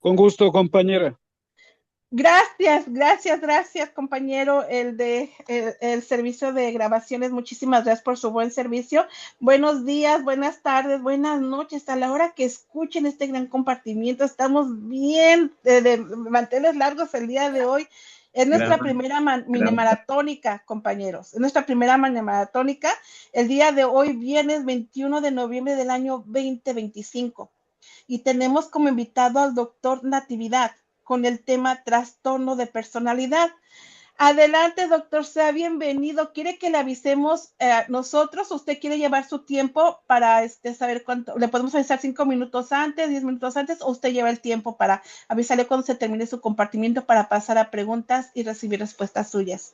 Con gusto, compañera. Gracias, compañero, el servicio de grabaciones. Muchísimas gracias por su buen servicio. Buenos días, buenas tardes, buenas noches. A la hora que escuchen este gran compartimiento, estamos bien de manteles largos el día de hoy. Es nuestra Gracias. primera mini maratónica, compañeros. Es nuestra primera mini maratónica. El día de hoy, viernes 21 de noviembre del año 2025. Y tenemos como invitado al doctor Natividad con el tema trastorno de personalidad. Adelante, doctor, sea bienvenido. ¿Quiere que le avisemos nosotros? ¿Usted quiere llevar su tiempo para saber cuánto? ¿Le podemos avisar 5 minutos antes, 10 minutos antes? ¿O usted lleva el tiempo para avisarle cuando se termine su compartimiento para pasar a preguntas y recibir respuestas suyas?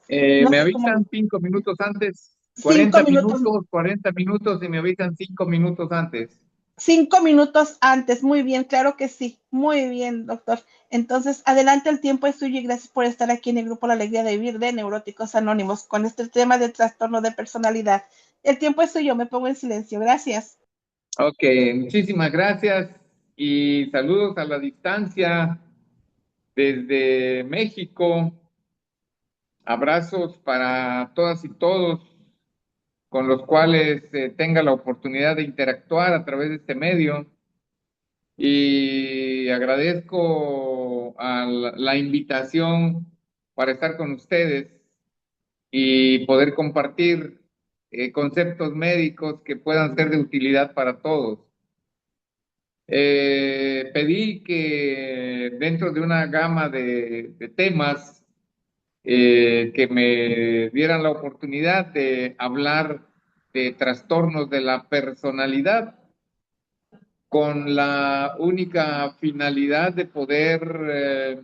No Me sé cómo. avisan 5 minutos antes, Cinco minutos 40 minutos y me avisan 5 minutos antes. 5 minutos antes, muy bien, claro que sí, muy bien, doctor. Entonces, adelante, el tiempo es suyo y gracias por estar aquí en el grupo La Alegría de Vivir de Neuróticos Anónimos con este tema de trastorno de personalidad. El tiempo es suyo, me pongo en silencio, gracias. Ok, muchísimas gracias y saludos a la distancia desde México. Abrazos para todas y todos con los cuales tenga la oportunidad de interactuar a través de este medio. Y agradezco a la invitación para estar con ustedes y poder compartir conceptos médicos que puedan ser de utilidad para todos. Pedí que dentro de una gama de temas que me dieran la oportunidad de hablar de trastornos de la personalidad con la única finalidad de poder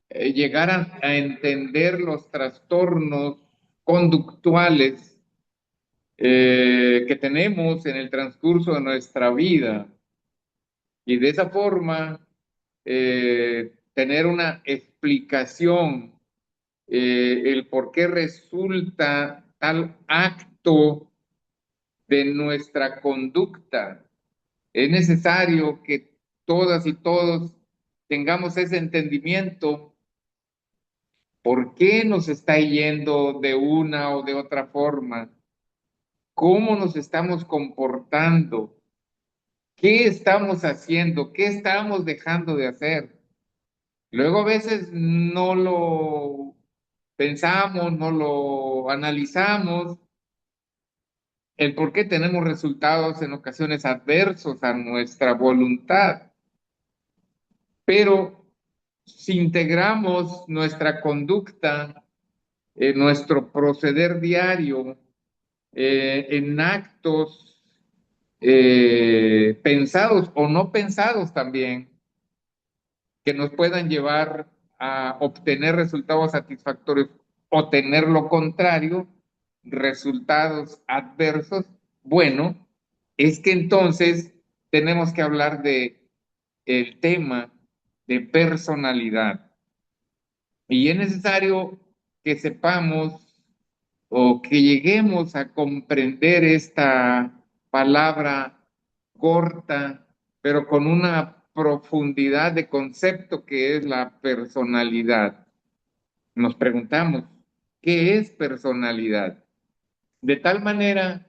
llegar a entender los trastornos conductuales que tenemos en el transcurso de nuestra vida y de esa forma tener una explicación, el por qué resulta tal acto de nuestra conducta. Es necesario que todas y todos tengamos ese entendimiento, por qué nos está yendo de una o de otra forma, cómo nos estamos comportando, qué estamos haciendo, qué estamos dejando de hacer. Luego a veces no lo pensamos, no lo analizamos, el por qué tenemos resultados en ocasiones adversos a nuestra voluntad. Pero si integramos nuestra conducta, nuestro proceder diario, en actos pensados o no pensados también, que nos puedan llevar a obtener resultados satisfactorios o tener lo contrario, resultados adversos, bueno, es que entonces tenemos que hablar de el tema de personalidad. Y es necesario que sepamos o que lleguemos a comprender esta palabra corta, pero con una profundidad de concepto que es la personalidad. Nos preguntamos, ¿qué es personalidad? De tal manera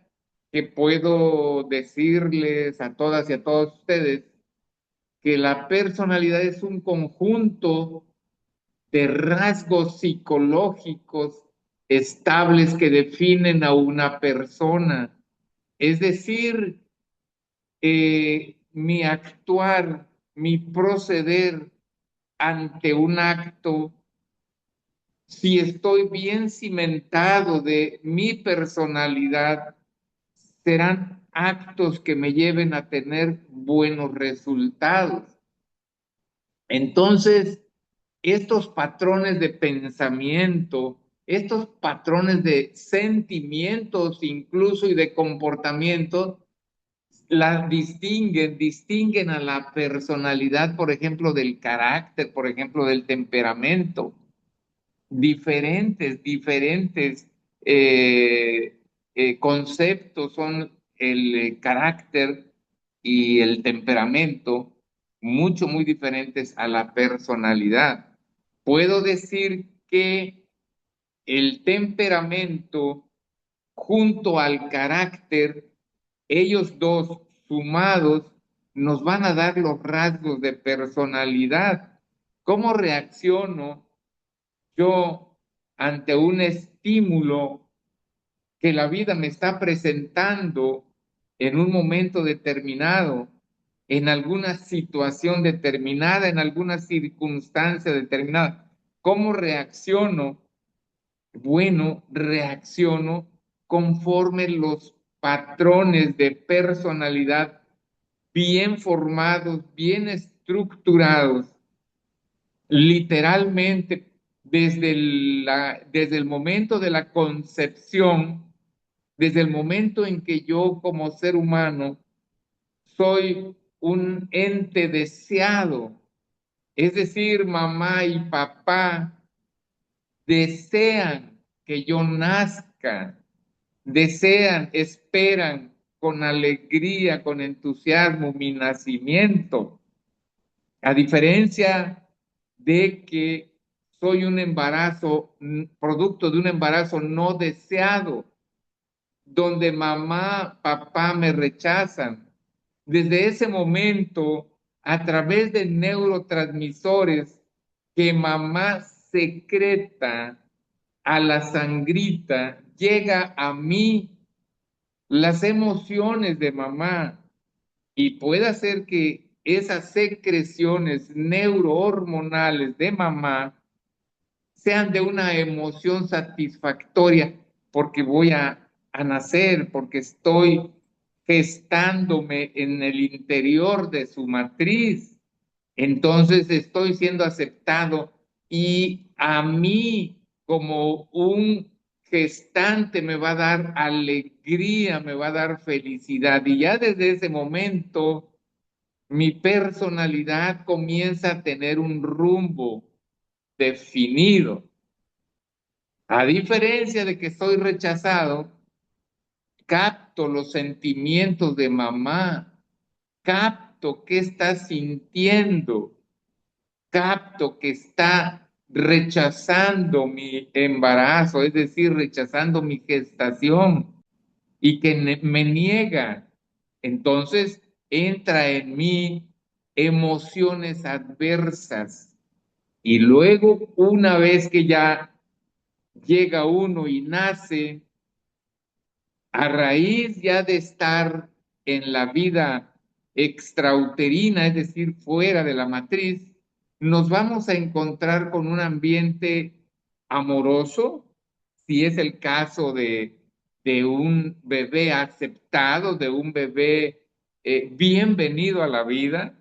que puedo decirles a todas y a todos ustedes que la personalidad es un conjunto de rasgos psicológicos estables que definen a una persona. Es decir, mi actuar, mi proceder ante un acto, si estoy bien cimentado de mi personalidad, serán actos que me lleven a tener buenos resultados. Entonces, estos patrones de pensamiento, estos patrones de sentimientos incluso y de comportamiento, la distinguen a la personalidad, por ejemplo, del carácter, por ejemplo, del temperamento. Diferentes eh, conceptos son el carácter y el temperamento. muy diferentes a la personalidad. Puedo decir que el temperamento junto al carácter, ellos dos sumados, nos van a dar los rasgos de personalidad. ¿Cómo reacciono yo ante un estímulo que la vida me está presentando en un momento determinado, en alguna situación determinada, en alguna circunstancia determinada? ¿Cómo reacciono? Bueno, reacciono conforme los patrones de personalidad bien formados, bien estructurados, literalmente desde el momento de la concepción, desde el momento en que yo como ser humano soy un ente deseado, es decir, mamá y papá desean que yo nazca, desean, esperan con alegría, con entusiasmo mi nacimiento, a diferencia de que soy un embarazo, producto de un embarazo no deseado, donde mamá, papá me rechazan. Desde ese momento, a través de neurotransmisores que mamá secreta a la sangrita, llega a mí las emociones de mamá y puede hacer que esas secreciones neurohormonales de mamá sean de una emoción satisfactoria porque voy a nacer, porque estoy gestándome en el interior de su matriz. Entonces estoy siendo aceptado y a mí como un gestante me va a dar alegría, me va a dar felicidad. Y ya desde ese momento mi personalidad comienza a tener un rumbo definido. A diferencia de que soy rechazado, capto los sentimientos de mamá, capto qué está sintiendo, capto que está rechazando mi embarazo, es decir, rechazando mi gestación y que me niega. Entonces entra en mí emociones adversas y luego una vez que ya llega uno y nace, a raíz ya de estar en la vida extrauterina, es decir, fuera de la matriz, nos vamos a encontrar con un ambiente amoroso, si es el caso de un bebé aceptado, de un bebé bienvenido a la vida,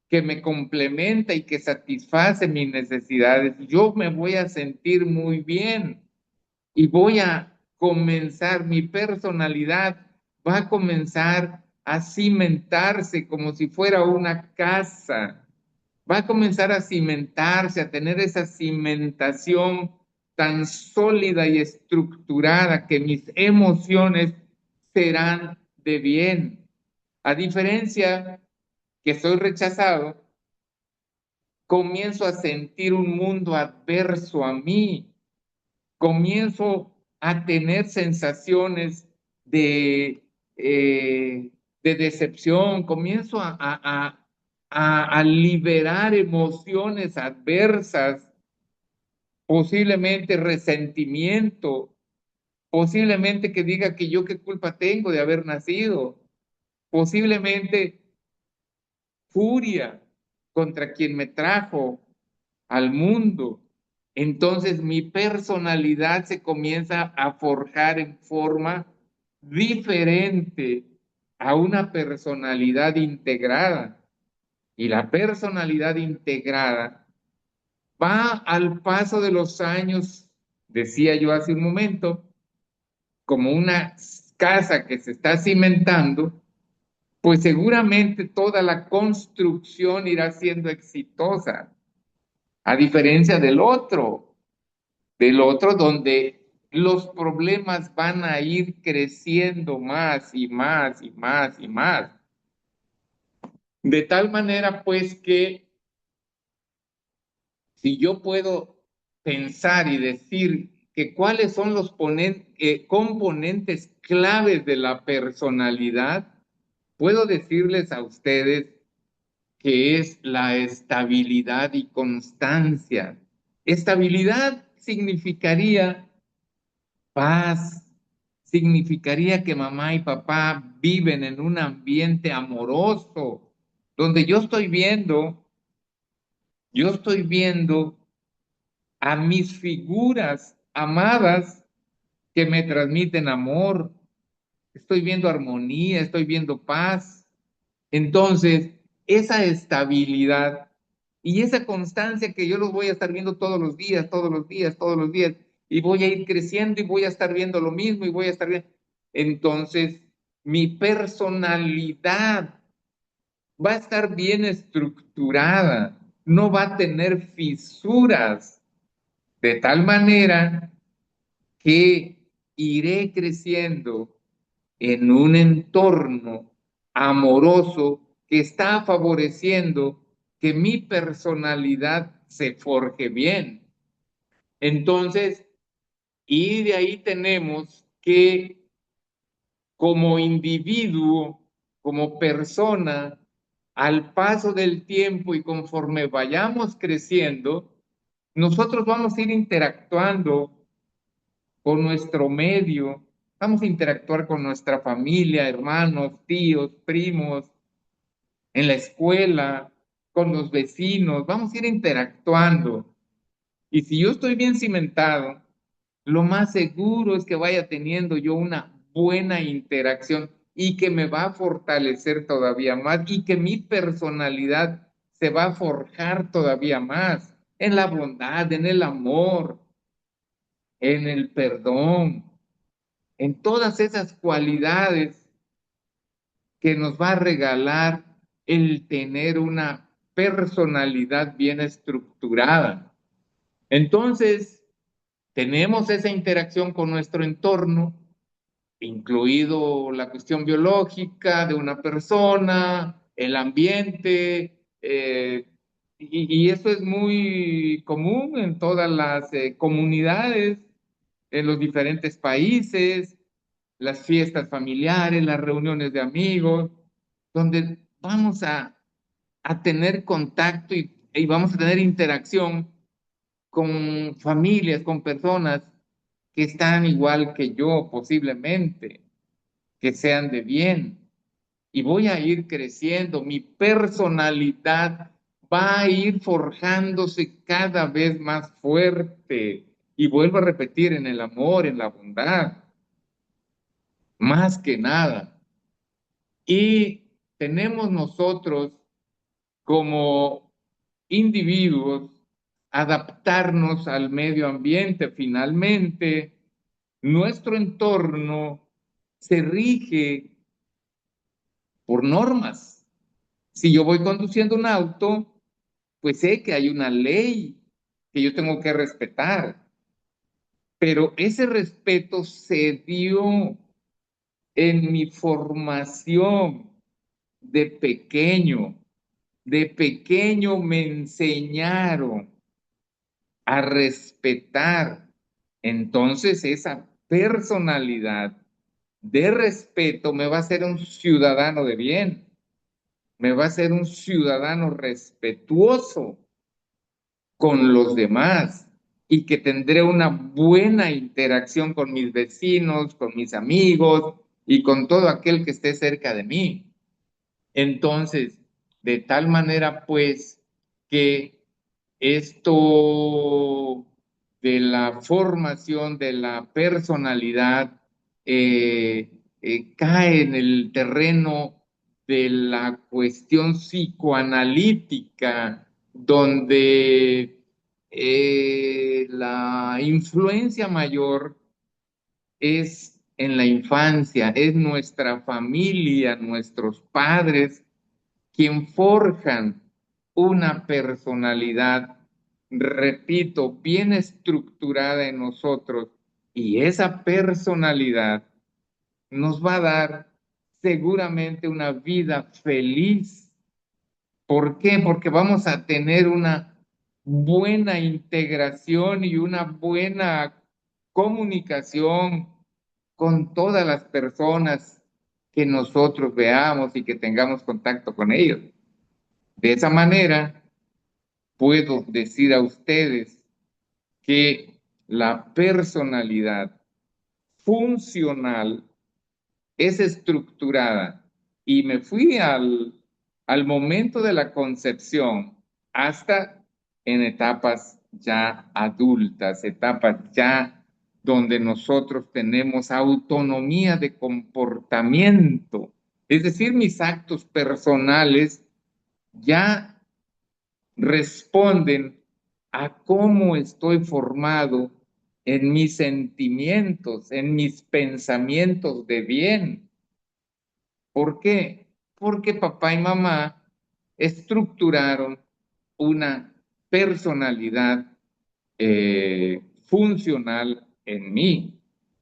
que me complementa y que satisface mis necesidades. Yo me voy a sentir muy bien y voy a comenzar, mi personalidad va a comenzar a cimentarse como si fuera una casa, va a comenzar a cimentarse, a tener esa cimentación tan sólida y estructurada que mis emociones serán de bien. A diferencia que soy rechazado, comienzo a sentir un mundo adverso a mí, comienzo a tener sensaciones de, de decepción, comienzo a liberar emociones adversas, posiblemente resentimiento, posiblemente que diga que yo qué culpa tengo de haber nacido, posiblemente furia contra quien me trajo al mundo. Entonces mi personalidad se comienza a forjar en forma diferente a una personalidad integrada. Y la personalidad integrada va al paso de los años, decía yo hace un momento, como una casa que se está cimentando, pues seguramente toda la construcción irá siendo exitosa, a diferencia del otro donde los problemas van a ir creciendo más y más y más y más. De tal manera, pues, que si yo puedo pensar y decir que cuáles son los componentes claves de la personalidad, puedo decirles a ustedes que es la estabilidad y constancia. Estabilidad significaría paz, significaría que mamá y papá viven en un ambiente amoroso, donde yo estoy viendo a mis figuras amadas que me transmiten amor, estoy viendo armonía, estoy viendo paz. Entonces, esa estabilidad y esa constancia que yo los voy a estar viendo todos los días, todos los días, todos los días, y voy a ir creciendo y voy a estar viendo lo mismo y voy a estar viendo. Entonces, mi personalidad va a estar bien estructurada, no va a tener fisuras, de tal manera que iré creciendo en un entorno amoroso que está favoreciendo que mi personalidad se forje bien. Entonces, y de ahí tenemos que como individuo, como persona, al paso del tiempo y conforme vayamos creciendo, nosotros vamos a ir interactuando con nuestro medio, vamos a interactuar con nuestra familia, hermanos, tíos, primos, en la escuela, con los vecinos, vamos a ir interactuando. Y si yo estoy bien cimentado, lo más seguro es que vaya teniendo yo una buena interacción y que me va a fortalecer todavía más y que mi personalidad se va a forjar todavía más en la bondad, en el amor, en el perdón, en todas esas cualidades que nos va a regalar el tener una personalidad bien estructurada. Entonces, tenemos esa interacción con nuestro entorno, incluido la cuestión biológica de una persona, el ambiente, y eso es muy común en todas las comunidades, en los diferentes países, las fiestas familiares, las reuniones de amigos, donde vamos a tener contacto y vamos a tener interacción con familias, con personas que están igual que yo, posiblemente, que sean de bien. Y voy a ir creciendo, mi personalidad va a ir forjándose cada vez más fuerte. Y vuelvo a repetir, en el amor, en la bondad, más que nada. Y tenemos nosotros como individuos adaptarnos al medio ambiente. Finalmente, nuestro entorno se rige por normas. Si yo voy conduciendo un auto, pues sé que hay una ley que yo tengo que respetar, pero ese respeto se dio en mi formación de pequeño. De pequeño me enseñaron a respetar. Entonces esa personalidad de respeto me va a hacer un ciudadano de bien, me va a hacer un ciudadano respetuoso con los demás y que tendré una buena interacción con mis vecinos, con mis amigos y con todo aquel que esté cerca de mí. Entonces, de tal manera pues que esto de la formación de la personalidad cae en el terreno de la cuestión psicoanalítica, donde la influencia mayor es en la infancia, es nuestra familia, nuestros padres, quien forjan una personalidad, repito, bien estructurada en nosotros, y esa personalidad nos va a dar seguramente una vida feliz, ¿Por qué? Porque vamos a tener una buena integración y una buena comunicación con todas las personas que nosotros veamos y que tengamos contacto con ellos. De esa manera, puedo decir a ustedes que la personalidad funcional es estructurada y me fui al momento de la concepción hasta en etapas ya adultas, etapas ya donde nosotros tenemos autonomía de comportamiento. Es decir, mis actos personales ya responden a cómo estoy formado en mis sentimientos, en mis pensamientos de bien. ¿Por qué? Porque papá y mamá estructuraron una personalidad funcional en mí.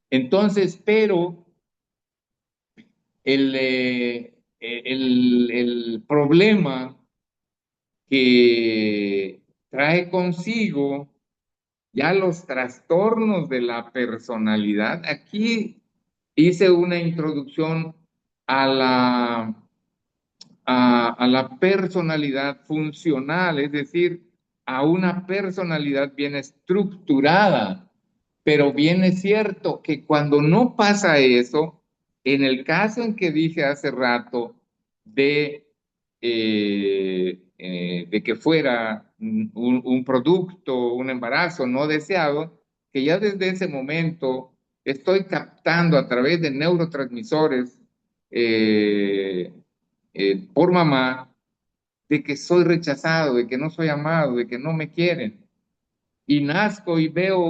Entonces, pero el problema que trae consigo ya los trastornos de la personalidad. Aquí hice una introducción a a la personalidad funcional, es decir, a una personalidad bien estructurada. Pero bien es cierto que cuando no pasa eso, en el caso en que dije hace rato de que fuera un producto, un embarazo no deseado, que ya desde ese momento estoy captando a través de neurotransmisores eh, por mamá de que soy rechazado, de que no soy amado, de que no me quieren. Y nazco y veo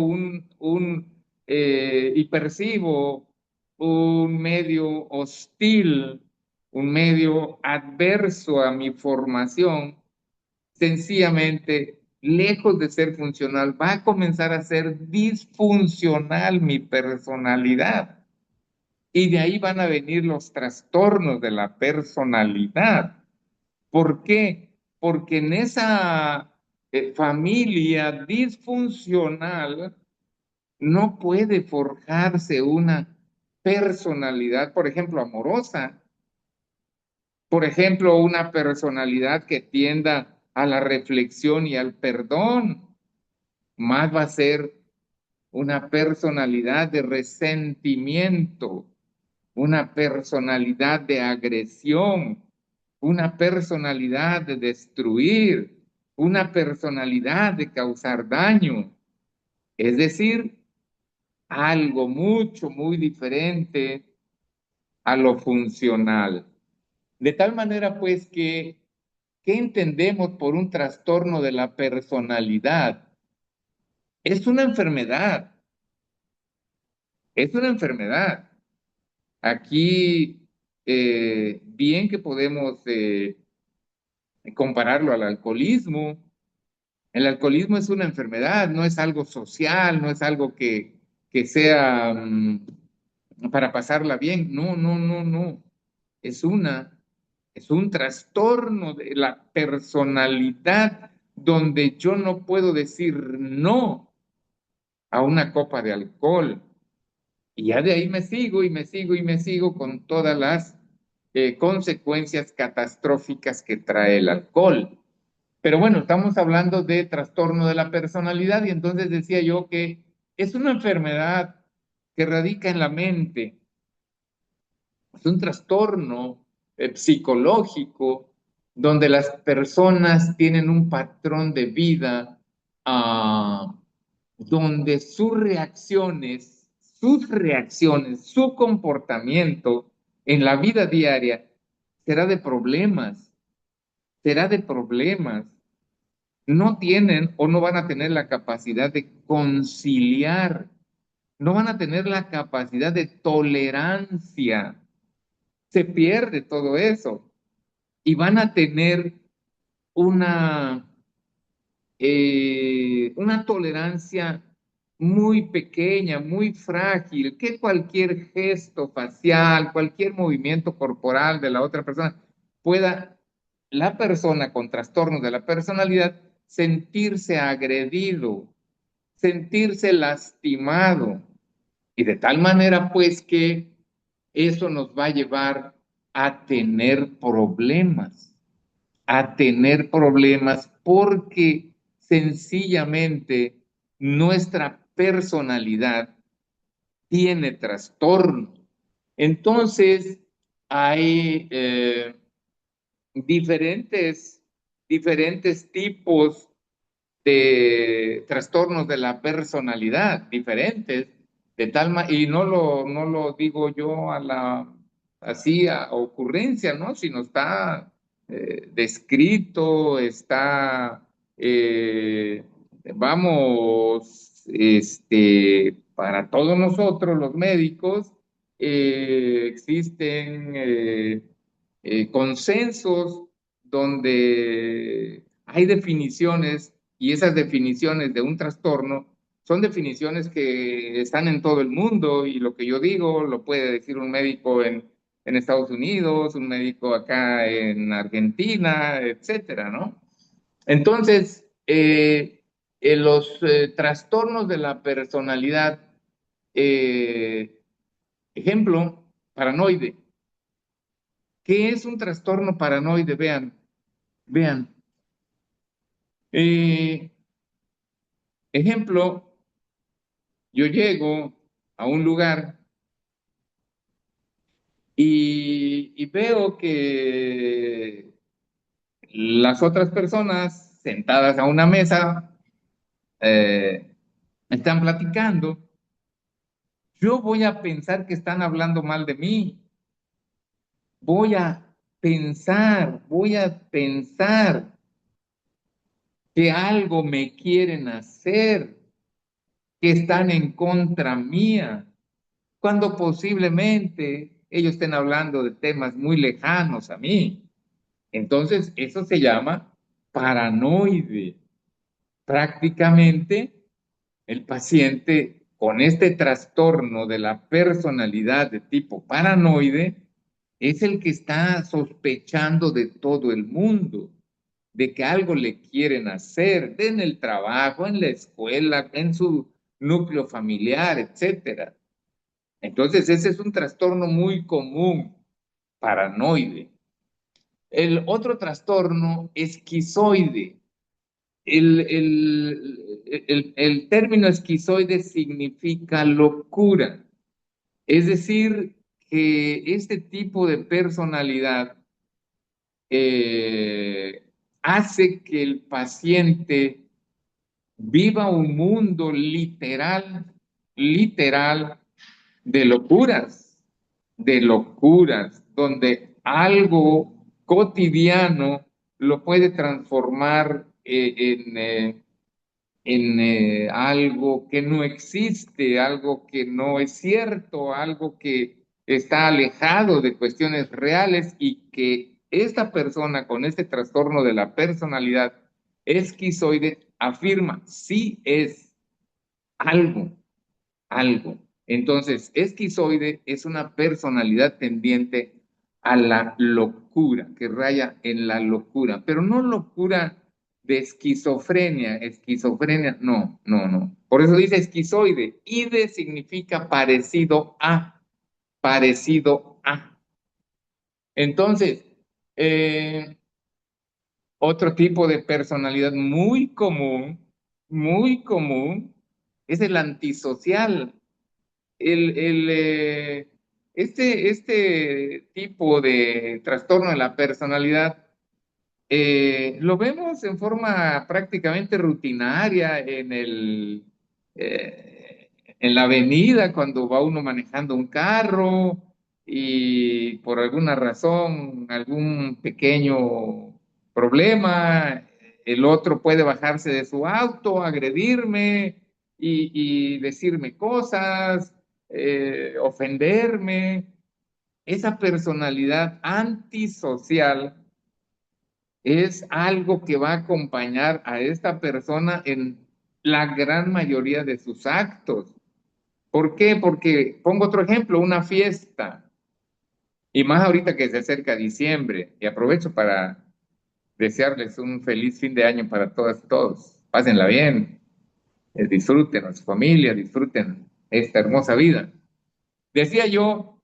y percibo un medio hostil, un medio adverso a mi formación, sencillamente, lejos de ser funcional, va a comenzar a ser disfuncional mi personalidad. Y de ahí van a venir los trastornos de la personalidad. ¿Por qué? Porque en esa familia disfuncional no puede forjarse una personalidad, por ejemplo, amorosa, por ejemplo, una personalidad que tienda a la reflexión y al perdón, más va a ser una personalidad de resentimiento, una personalidad de agresión, una personalidad de destruir, una personalidad de causar daño. Es decir, algo mucho, muy diferente a lo funcional. De tal manera, pues, que, ¿qué entendemos por un trastorno de la personalidad? Es una enfermedad, es una enfermedad. Aquí, bien que podemos compararlo al alcoholismo. El alcoholismo es una enfermedad, no es algo social, no es algo que sea para pasarla bien. No, no, no, no. Es es un trastorno de la personalidad donde yo no puedo decir no a una copa de alcohol. Y ya de ahí me sigo y me sigo y me sigo con todas las consecuencias catastróficas que trae el alcohol. Pero bueno, estamos hablando de trastorno de la personalidad y entonces decía yo que es una enfermedad que radica en la mente, es un trastorno psicológico donde las personas tienen un patrón de vida donde su comportamiento en la vida diaria será de problemas, será de problemas. No tienen o no van a tener la capacidad de conciliar, no van a tener la capacidad de tolerancia. Se pierde todo eso y van a tener una, una tolerancia muy pequeña, muy frágil, que cualquier gesto facial, cualquier movimiento corporal de la otra persona pueda la persona con trastornos de la personalidad sentirse agredido, sentirse lastimado, y de tal manera pues que eso nos va a llevar a tener problemas porque sencillamente nuestra personalidad tiene trastorno. Entonces, hay diferentes, diferentes tipos de trastornos de la personalidad, diferentes, y no lo digo yo a la, así a ocurrencia, ¿no? Sino está descrito, está, eh, vamos, para todos nosotros los médicos, existen consensos donde hay definiciones y esas definiciones de un trastorno son definiciones que están en todo el mundo y lo que yo digo lo puede decir un médico en Estados Unidos, un médico acá en Argentina, etcétera, ¿no? Entonces, en los trastornos de la personalidad, eh, ejemplo, paranoide. ¿Qué es un trastorno paranoide? Vean, vean. Eh, ejemplo, yo llego a un lugar y veo que las otras personas sentadas a una mesa eh, están platicando. Yo voy a pensar que están hablando mal de mí. Voy a pensar que algo me quieren hacer, que están en contra mía, cuando posiblemente ellos estén hablando de temas muy lejanos a mí. Entonces, eso se llama paranoide. Prácticamente, el paciente con este trastorno de la personalidad de tipo paranoide es el que está sospechando de todo el mundo, de que algo le quieren hacer en el trabajo, en la escuela, en su núcleo familiar, etcétera. Entonces, ese es un trastorno muy común, paranoide. El otro trastorno, esquizoide. El término esquizoide significa locura. Es decir, que este tipo de personalidad eh, hace que el paciente viva un mundo literal, literal de locuras, donde algo cotidiano lo puede transformar en algo que no existe, algo que no es cierto, algo que está alejado de cuestiones reales y que esta persona con este trastorno de la personalidad esquizoide afirma, sí es algo, algo. Entonces, esquizoide es una personalidad tendiente a la locura, que raya en la locura, pero no locura de esquizofrenia, esquizofrenia, no, no, no. Por eso dice esquizoide. Ide significa parecido a, parecido a. Entonces, eh, otro tipo de personalidad muy común, es el antisocial. El, el, eh, este tipo de trastorno de la personalidad lo vemos en forma prácticamente rutinaria en la avenida cuando va uno manejando un carro y por alguna razón, algún pequeño problema, el otro puede bajarse de su auto, agredirme y decirme cosas, ofenderme. Esa personalidad antisocial es algo que va a acompañar a esta persona en la gran mayoría de sus actos. ¿Por qué? Porque, pongo otro ejemplo, una fiesta, y más ahorita que se acerca diciembre, y aprovecho para desearles un feliz fin de año para todas y todos. Pásenla bien, disfruten a su familia, disfruten esta hermosa vida. Decía yo,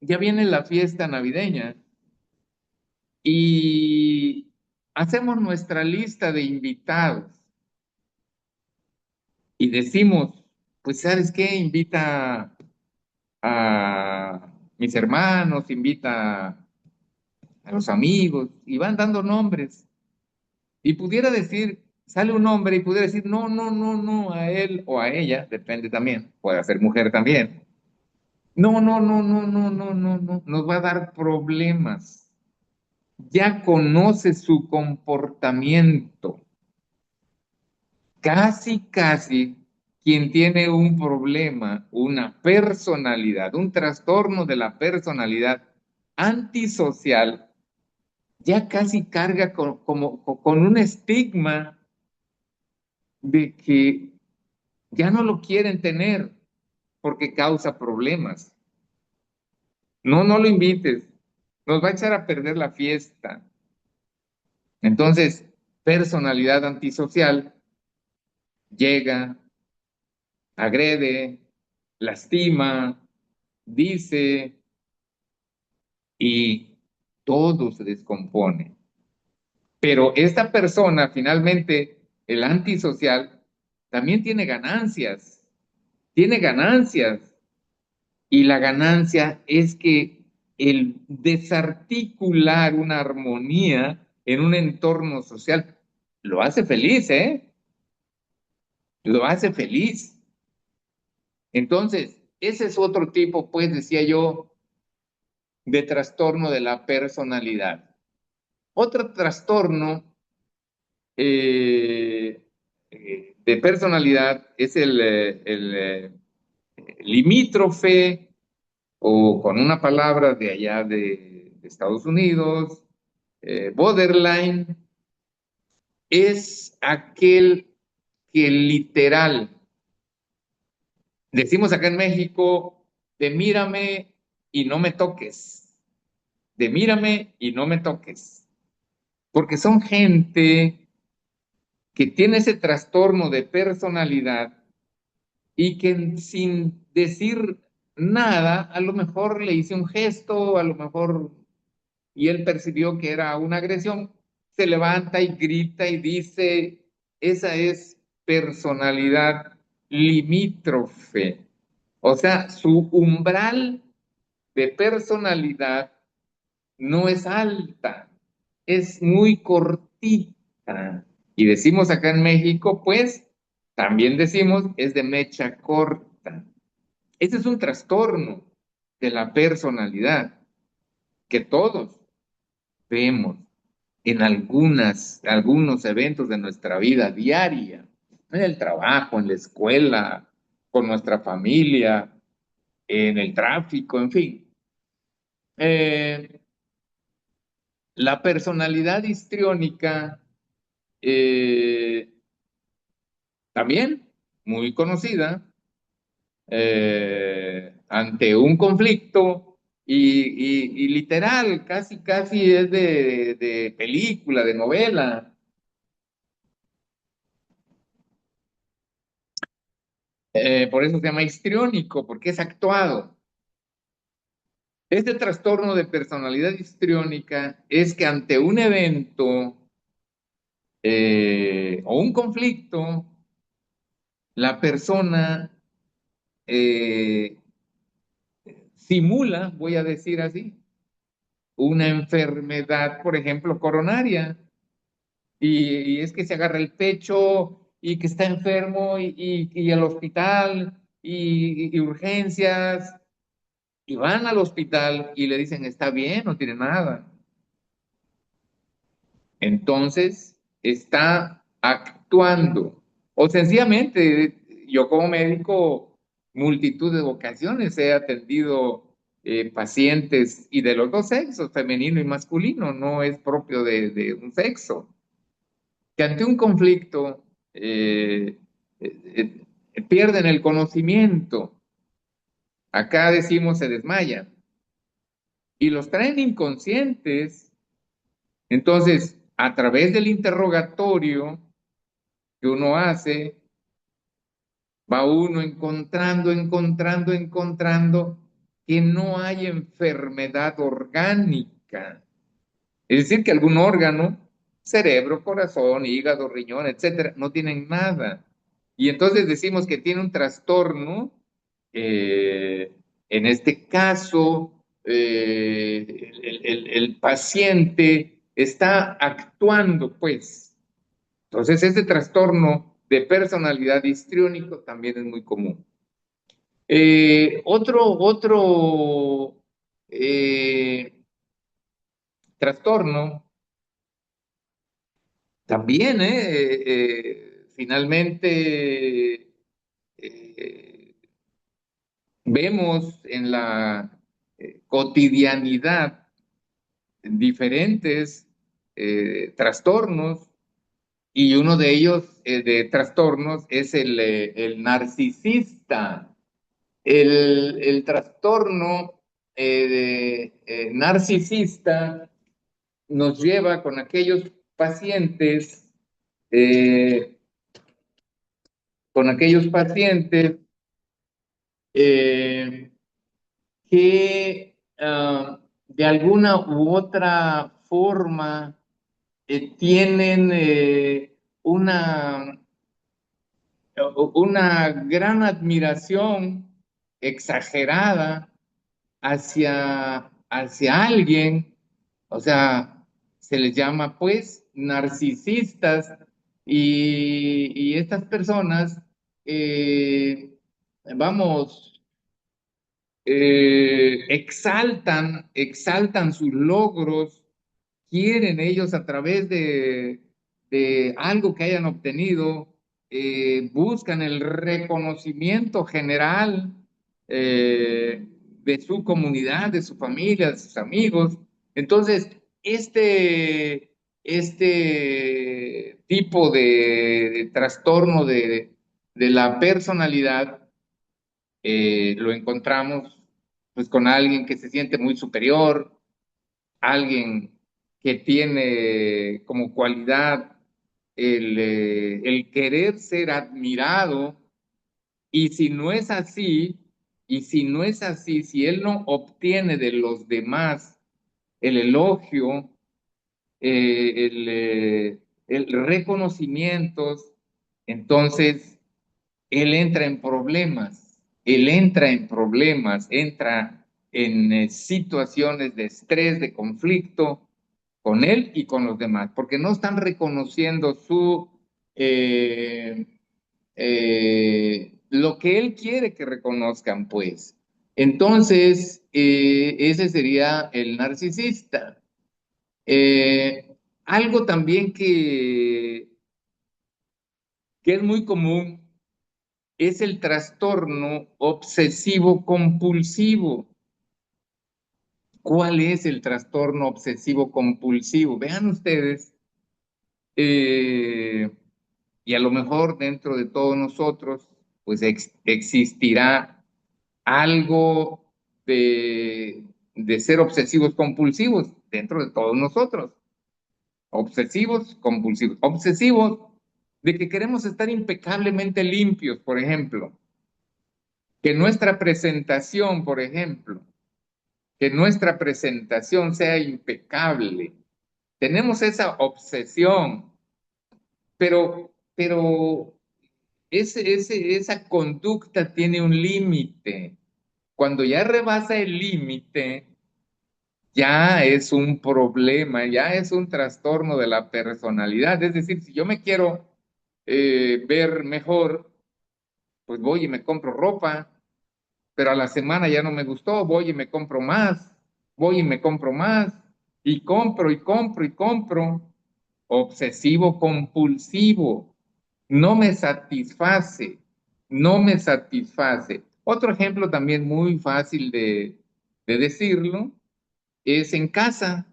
ya viene la fiesta navideña y hacemos nuestra lista de invitados y decimos, pues ¿sabes qué? Invita a mis hermanos, invita a los amigos y van dando nombres. Y pudiera decir, sale un hombre y pudiera decir, no, no, no, no, a él o a ella, depende también, puede ser mujer también. No, no, no, no, no, no, no, no, nos va a dar problemas. Ya conoce su comportamiento. Casi, casi, quien tiene un problema, una personalidad, un trastorno de la personalidad antisocial, ya casi carga con un estigma de que ya no lo quieren tener porque causa problemas. No, no lo invites, nos va a echar a perder la fiesta. Entonces, personalidad antisocial llega, agrede, lastima, dice y todo se descompone. Pero esta persona, finalmente, el antisocial, también tiene ganancias. Y la ganancia es que el desarticular una armonía en un entorno social lo hace feliz, ¿eh? Lo hace feliz. Entonces, ese es otro tipo, pues, decía yo, de trastorno de la personalidad. Otro trastorno de personalidad es el limítrofe o con una palabra de allá de Estados Unidos, borderline, es aquel que literal, decimos acá en México, de mírame y no me toques, de mírame y no me toques, porque son gente que tiene ese trastorno de personalidad y que sin decir nada, a lo mejor le hice un gesto, a lo mejor y él percibió que era una agresión, se levanta y grita y dice, esa es personalidad limítrofe. O sea, su umbral de personalidad no es alta, es muy cortita. Y decimos acá en México, pues, también decimos, es de mecha corta. Ese es un trastorno de la personalidad que todos vemos en algunos eventos de nuestra vida diaria, en el trabajo, en la escuela, con nuestra familia, en el tráfico, en fin. Eh, la personalidad histriónica eh, también muy conocida ante un conflicto y literal, casi, casi es de película, de novela. Por eso se llama histriónico, porque es actuado. Este trastorno de personalidad histriónica es que ante un evento o un conflicto, la persona eh, simula, voy a decir así, una enfermedad, por ejemplo, coronaria, y es que se agarra el pecho y que está enfermo y al hospital y urgencias. Y van al hospital y le dicen, está bien, no tiene nada. Entonces, está actuando. O sencillamente, yo como médico, multitud de ocasiones he atendido pacientes y de los dos sexos, femenino y masculino, no es propio de un sexo, que ante un conflicto pierden el conocimiento. Acá decimos se desmayan y los traen inconscientes. Entonces, a través del interrogatorio que uno hace, va uno encontrando que no hay enfermedad orgánica. Es decir, que algún órgano, cerebro, corazón, hígado, riñón, etcétera, no tienen nada. Y entonces decimos que tiene un trastorno. eh, en este caso, el paciente está actuando, pues. Entonces, este trastorno de personalidad histriónico también es muy común. Otro trastorno también, finalmente, eh, vemos en la cotidianidad diferentes trastornos, y uno de ellos, de trastornos, es el narcisista. El trastorno narcisista nos lleva con aquellos pacientes, eh, con aquellos pacientes eh, que de alguna u otra forma tienen una gran admiración exagerada hacia alguien. O sea, se les llama pues narcisistas, y estas personas, eh, vamos, exaltan sus logros, quieren ellos a través de algo que hayan obtenido, buscan el reconocimiento general de su comunidad, de su familia, de sus amigos. Entonces, este tipo de trastorno de la personalidad lo encontramos pues con alguien que se siente muy superior, alguien que tiene como cualidad el querer ser admirado, y si no es así, si él no obtiene de los demás el elogio, el reconocimiento, entonces él entra en problemas, entra en situaciones de estrés, de conflicto con él y con los demás, porque no están reconociendo eh, lo que él quiere que reconozcan, pues. Entonces, ese sería el narcisista. Algo también que es muy común es el trastorno obsesivo compulsivo. ¿Cuál es el trastorno obsesivo compulsivo? Vean ustedes, eh, y a lo mejor dentro de todos nosotros, pues existirá algo de ser obsesivos compulsivos dentro de todos nosotros. Obsesivos compulsivos. Obsesivos de que queremos estar impecablemente limpios, por ejemplo. Que nuestra presentación, por ejemplo, que nuestra presentación sea impecable. Tenemos esa obsesión, pero esa conducta tiene un límite. Cuando ya rebasa el límite, ya es un problema, ya es un trastorno de la personalidad. Es decir, si yo me quiero ver mejor, pues voy y me compro ropa, pero a la semana ya no me gustó, voy y me compro más, voy y me compro más, y compro y compro y compro. Obsesivo compulsivo, no me satisface, no me satisface. Otro ejemplo también muy fácil de decirlo es en casa.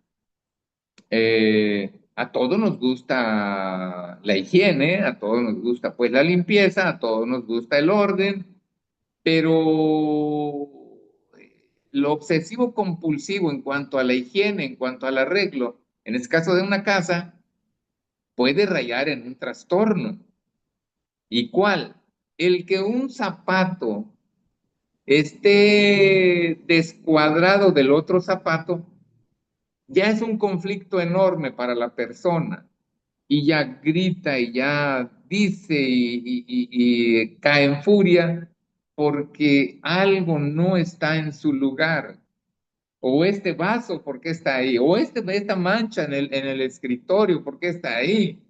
A todos nos gusta la higiene, a todos nos gusta pues la limpieza, a todos nos gusta el orden, pero lo obsesivo compulsivo en cuanto a la higiene, en cuanto al arreglo, en el caso de una casa, puede rayar en un trastorno. ¿Y cuál? El que un zapato esté descuadrado del otro zapato ya es un conflicto enorme para la persona y ya grita y ya dice y cae en furia porque algo no está en su lugar. O este vaso, ¿por qué está ahí? O esta mancha en el escritorio, ¿por qué está ahí?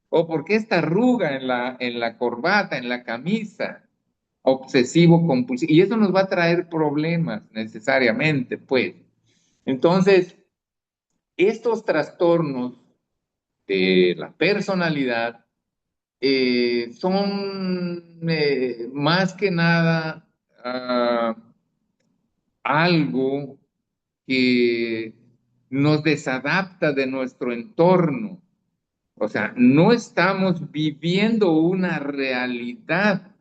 O por qué esta arruga en la corbata, en la camisa. Obsesivo compulsivo. Y eso nos va a traer problemas necesariamente, pues. Entonces, estos trastornos de la personalidad son más que nada algo que nos desadapta de nuestro entorno. O sea, no estamos viviendo una realidad,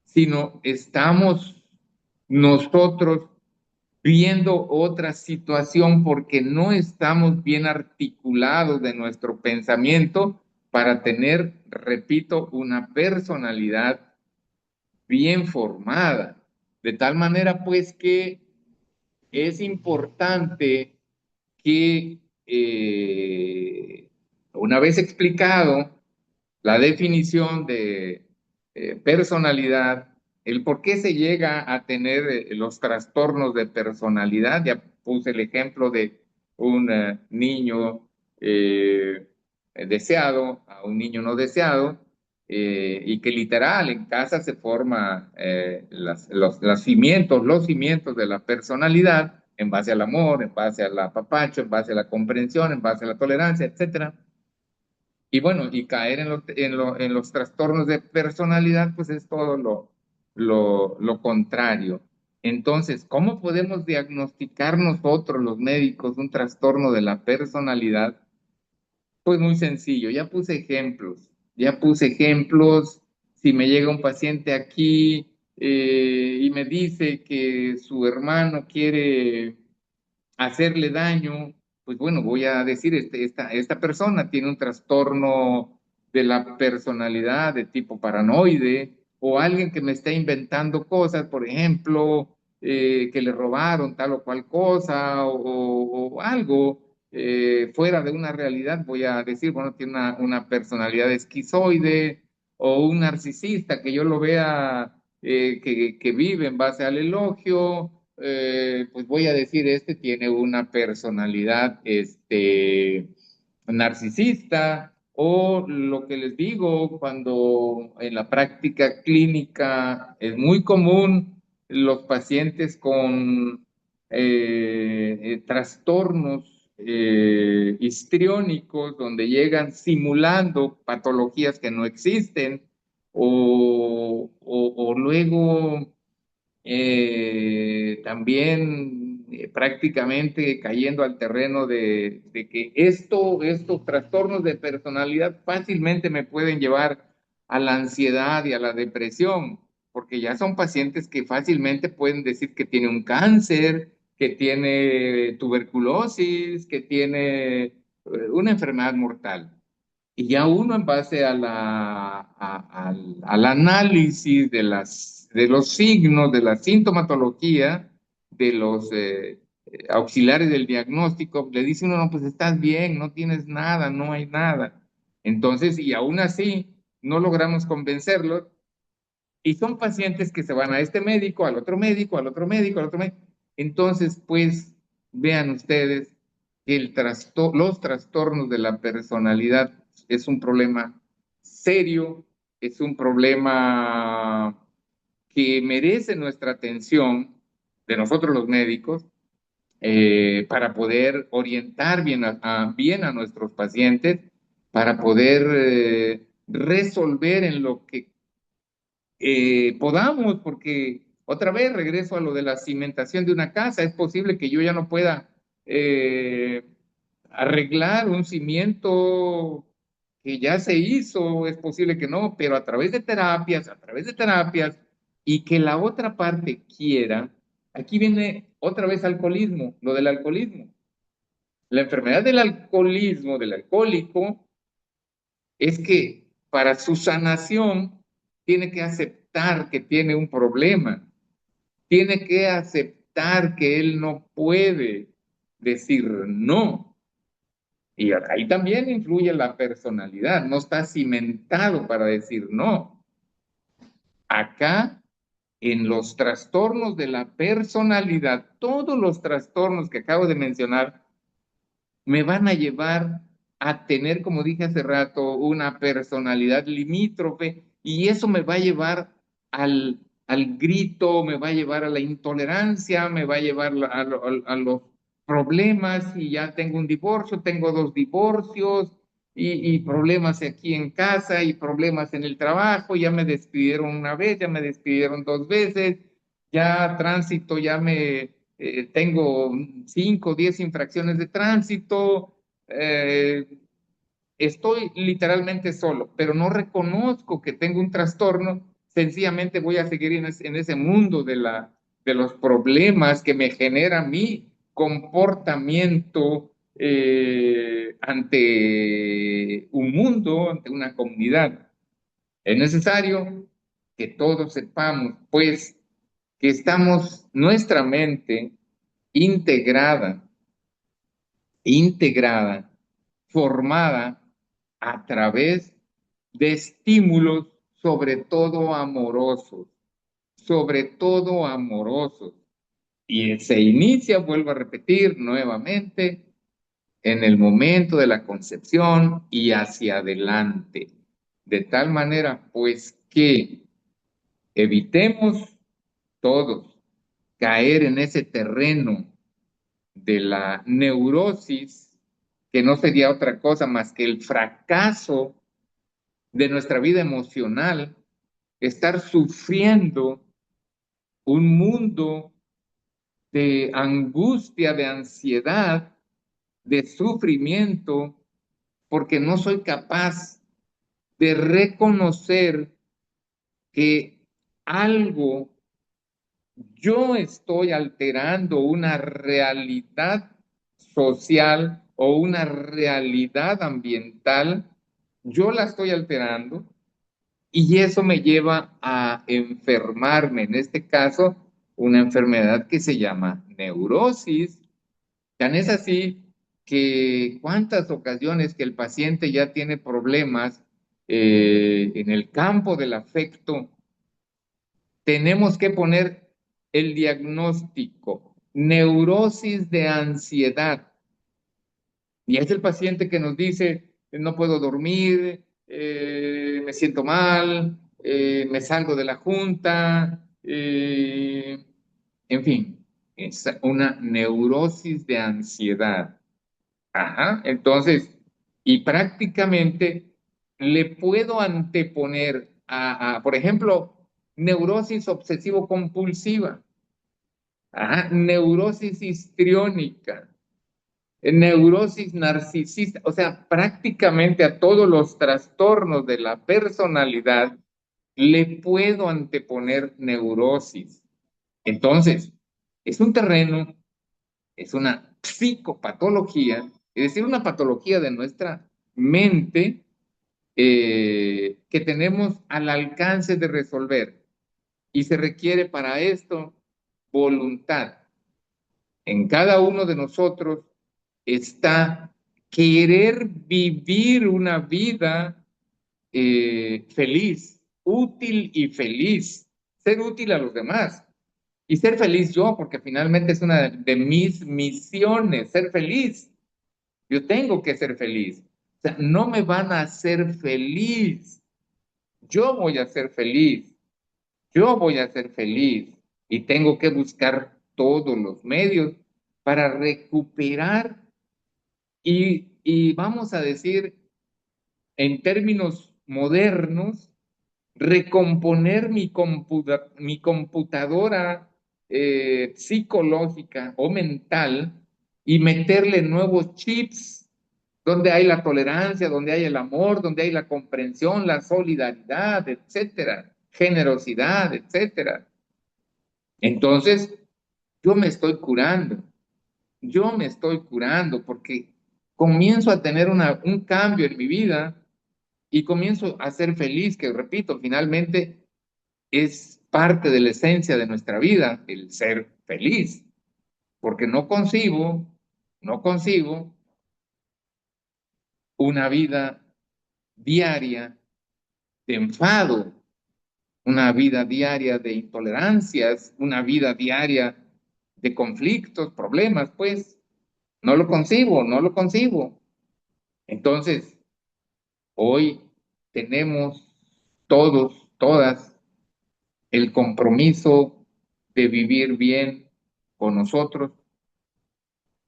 sino estamos nosotros viendo otra situación porque no estamos bien articulados de nuestro pensamiento para tener, repito, una personalidad bien formada. De tal manera, pues, que es importante que una vez explicado la definición de personalidad, el por qué se llega a tener los trastornos de personalidad. Ya puse el ejemplo de un niño deseado a un niño no deseado, y que literal en casa se forma los cimientos de la personalidad en base al amor, en base al apapacho, en base a la comprensión, en base a la tolerancia, etcétera. Y bueno, y caer en los trastornos de personalidad, pues es todo lo contrario. Entonces, ¿cómo podemos diagnosticar nosotros, los médicos, un trastorno de la personalidad? Pues muy sencillo, ya puse ejemplos. Si me llega un paciente aquí y me dice que su hermano quiere hacerle daño, pues bueno, voy a decir, esta persona tiene un trastorno de la personalidad de tipo paranoide, o alguien que me está inventando cosas, por ejemplo, que le robaron tal o cual cosa, o algo fuera de una realidad, voy a decir, bueno, tiene una personalidad esquizoide, o un narcisista que yo lo vea que vive en base al elogio, pues voy a decir, este tiene una personalidad narcisista, o lo que les digo, cuando en la práctica clínica es muy común los pacientes con trastornos histriónicos, donde llegan simulando patologías que no existen, o luego también prácticamente cayendo al terreno de que estos trastornos de personalidad fácilmente me pueden llevar a la ansiedad y a la depresión, porque ya son pacientes que fácilmente pueden decir que tiene un cáncer, que tiene tuberculosis, que tiene una enfermedad mortal. Y ya uno en base a al análisis de los signos, de la sintomatología, de los auxiliares del diagnóstico, le dice uno, no, pues estás bien, no tienes nada, no hay nada. Entonces, y aún así, no logramos convencerlos, y son pacientes que se van a este médico, al otro médico, al otro médico, al otro médico. Entonces, pues, vean ustedes que los trastornos de la personalidad es un problema serio, es un problema que merece nuestra atención de nosotros los médicos, para poder orientar bien a nuestros pacientes, para poder resolver en lo que podamos, porque otra vez regreso a lo de la cimentación de una casa. Es posible que yo ya no pueda eh, arreglar un cimiento que ya se hizo, es posible que no, pero a través de terapias, y que la otra parte quiera. Aquí viene otra vez alcoholismo, lo del alcoholismo. La enfermedad del alcoholismo, del alcohólico, es que para su sanación tiene que aceptar que tiene un problema, tiene que aceptar que él no puede decir no. Y ahí también influye la personalidad, no está cimentado para decir no. Acá, en los trastornos de la personalidad, todos los trastornos que acabo de mencionar me van a llevar a tener, como dije hace rato, una personalidad limítrofe y eso me va a llevar al grito, me va a llevar a la intolerancia, me va a llevar a los problemas y ya tengo un divorcio, tengo dos divorcios y problemas aquí en casa y problemas en el trabajo, ya me despidieron una vez, ya me despidieron dos veces, ya tránsito, ya me tengo 5 o 10 infracciones de tránsito, eh, estoy literalmente solo, pero no reconozco que tengo un trastorno, sencillamente voy a seguir en ese mundo de los problemas que me genera mi comportamiento ante un mundo, ante una comunidad. Es necesario que todos sepamos, pues, que estamos, nuestra mente integrada, integrada, formada a través de estímulos, sobre todo amorosos. Y se inicia, vuelvo a repetir nuevamente, en el momento de la concepción y hacia adelante. De tal manera, pues, que evitemos todos caer en ese terreno de la neurosis, que no sería otra cosa más que el fracaso de nuestra vida emocional, estar sufriendo un mundo de angustia, de ansiedad, de sufrimiento, porque no soy capaz de reconocer que algo, yo estoy alterando una realidad social o una realidad ambiental, yo la estoy alterando y eso me lleva a enfermarme, en este caso, una enfermedad que se llama neurosis. Tan es así que cuántas ocasiones que el paciente ya tiene problemas en el campo del afecto, tenemos que poner el diagnóstico, neurosis de ansiedad. Y es el paciente que nos dice, no puedo dormir, me siento mal, me salgo de la junta, en fin, es una neurosis de ansiedad. Ajá, entonces, y prácticamente le puedo anteponer por ejemplo, neurosis obsesivo-compulsiva, ajá, neurosis histriónica, neurosis narcisista, o sea, prácticamente a todos los trastornos de la personalidad le puedo anteponer neurosis. Entonces, es un terreno, es una psicopatología, es decir, una patología de nuestra mente que tenemos al alcance de resolver. Y se requiere para esto voluntad. En cada uno de nosotros está querer vivir una vida feliz, útil y feliz, ser útil a los demás y ser feliz yo, porque finalmente es una de mis misiones, ser feliz. Yo tengo que ser feliz. O sea, no me van a hacer feliz. Yo voy a ser feliz. Yo voy a ser feliz. Y tengo que buscar todos los medios para recuperar y vamos a decir, en términos modernos, recomponer mi computadora psicológica o mental y meterle nuevos chips donde hay la tolerancia, donde hay el amor, donde hay la comprensión, la solidaridad, etcétera, generosidad, etcétera. Entonces, yo me estoy curando, yo me estoy curando porque comienzo a tener un cambio en mi vida y comienzo a ser feliz, que repito, finalmente es parte de la esencia de nuestra vida, el ser feliz, porque no concibo una vida diaria de enfado, una vida diaria de intolerancias, una vida diaria de conflictos, problemas, pues no lo concibo, no lo concibo. Entonces, hoy tenemos todos, todas, el compromiso de vivir bien con nosotros,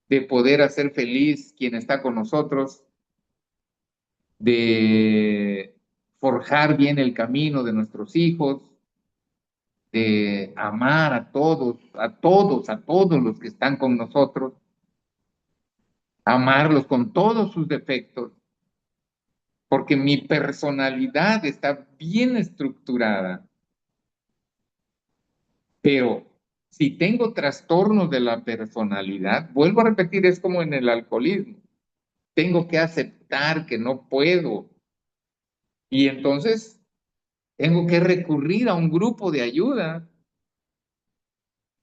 de poder hacer feliz quien está con nosotros, de forjar bien el camino de nuestros hijos, de amar a todos, a todos, a todos los que están con nosotros, amarlos con todos sus defectos, porque mi personalidad está bien estructurada. Pero si tengo trastornos de la personalidad, vuelvo a repetir, es como en el alcoholismo. Tengo que aceptar que no puedo y entonces tengo que recurrir a un grupo de ayuda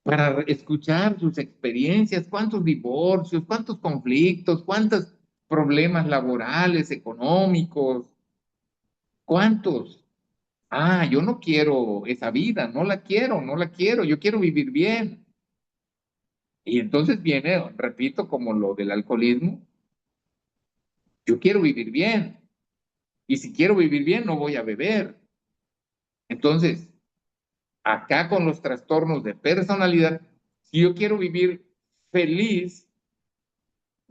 para escuchar sus experiencias, cuántos divorcios, cuántos conflictos, cuántos problemas laborales, económicos, cuántos. Ah, yo no quiero esa vida, no la quiero, no la quiero, yo quiero vivir bien. Y entonces viene, repito, como lo del alcoholismo, yo quiero vivir bien. Y si quiero vivir bien, no voy a beber. Entonces, acá con los trastornos de personalidad, si yo quiero vivir feliz,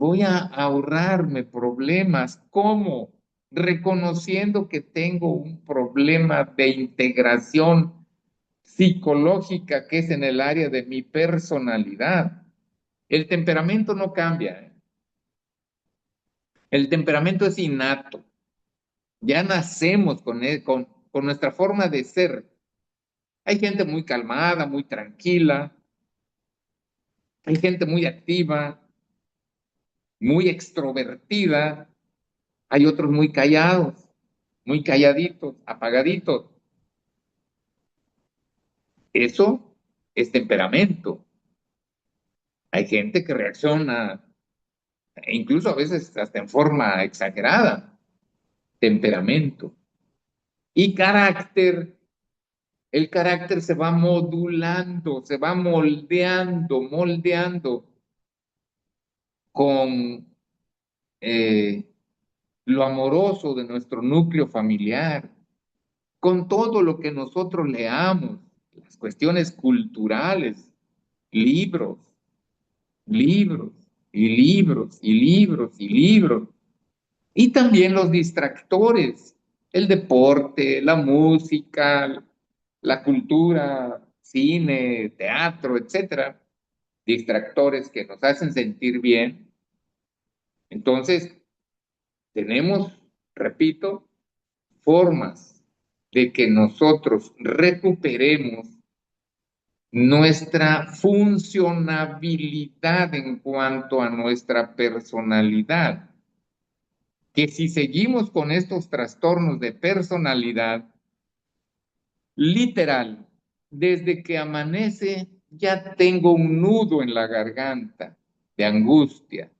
voy a ahorrarme problemas. ¿Cómo? Reconociendo que tengo un problema de integración psicológica que es en el área de mi personalidad. El temperamento no cambia, ¿eh? El temperamento es innato. Ya nacemos con nuestra forma de ser. Hay gente muy calmada, muy tranquila, hay gente muy activa, muy extrovertida, hay otros muy callados, muy calladitos, apagaditos. Eso es temperamento. Hay gente que reacciona, e incluso a veces hasta en forma exagerada, temperamento. Y carácter, el carácter se va modulando, se va moldeando con eh, lo amoroso de nuestro núcleo familiar, con todo lo que nosotros leamos, las cuestiones culturales, libros, libros y libros y libros y libros, y también los distractores, el deporte, la música, la cultura, cine, teatro, etcétera, distractores que nos hacen sentir bien. Entonces, tenemos, repito, formas de que nosotros recuperemos nuestra funcionabilidad en cuanto a nuestra personalidad, que si seguimos con estos trastornos de personalidad, literal, desde que amanece ya tengo un nudo en la garganta de angustia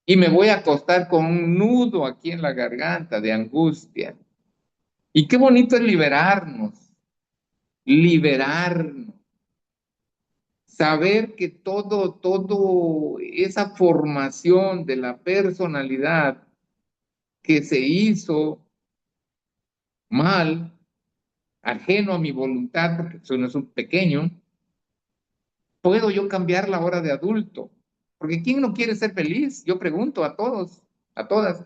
y me voy a acostar con un nudo aquí en la garganta de angustia. Y qué bonito es liberarnos, saber que todo esa formación de la personalidad que se hizo mal, ajeno a mi voluntad, porque soy no es un pequeño, puedo yo cambiar la hora de adulto. Porque ¿quién no quiere ser feliz? Yo pregunto a todos, a todas,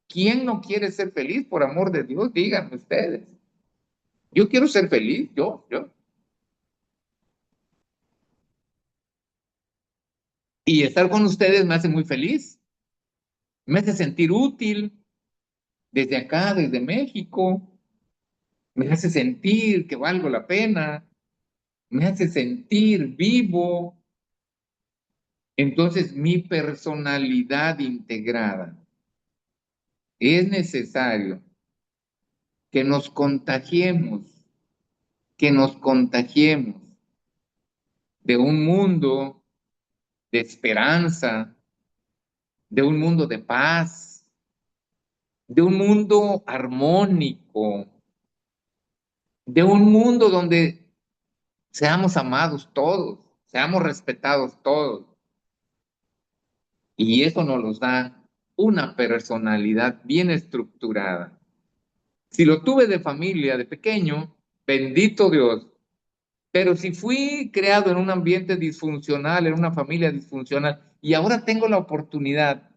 ¿quién no quiere ser feliz? Por amor de Dios, díganme ustedes. Yo quiero ser feliz, yo. Y estar con ustedes me hace muy feliz, me hace sentir útil desde acá, desde México, me hace sentir que valgo la pena, me hace sentir vivo. Entonces, mi personalidad integrada es necesario que nos contagiemos, que nos contagiemos de un mundo de esperanza, de un mundo de paz, de un mundo armónico, de un mundo donde seamos amados todos, seamos respetados todos. Y eso nos los da una personalidad bien estructurada. Si lo tuve de familia, de pequeño, bendito Dios. Pero si fui creado en un ambiente disfuncional, en una familia disfuncional, y ahora tengo la oportunidad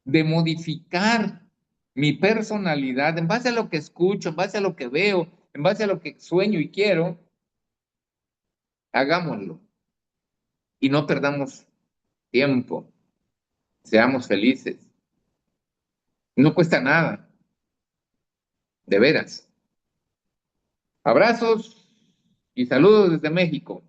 de modificar mi personalidad en base a lo que escucho, en base a lo que veo, en base a lo que sueño y quiero, hagámoslo y no perdamos tiempo, seamos felices. No cuesta nada, de veras. Abrazos y saludos desde México.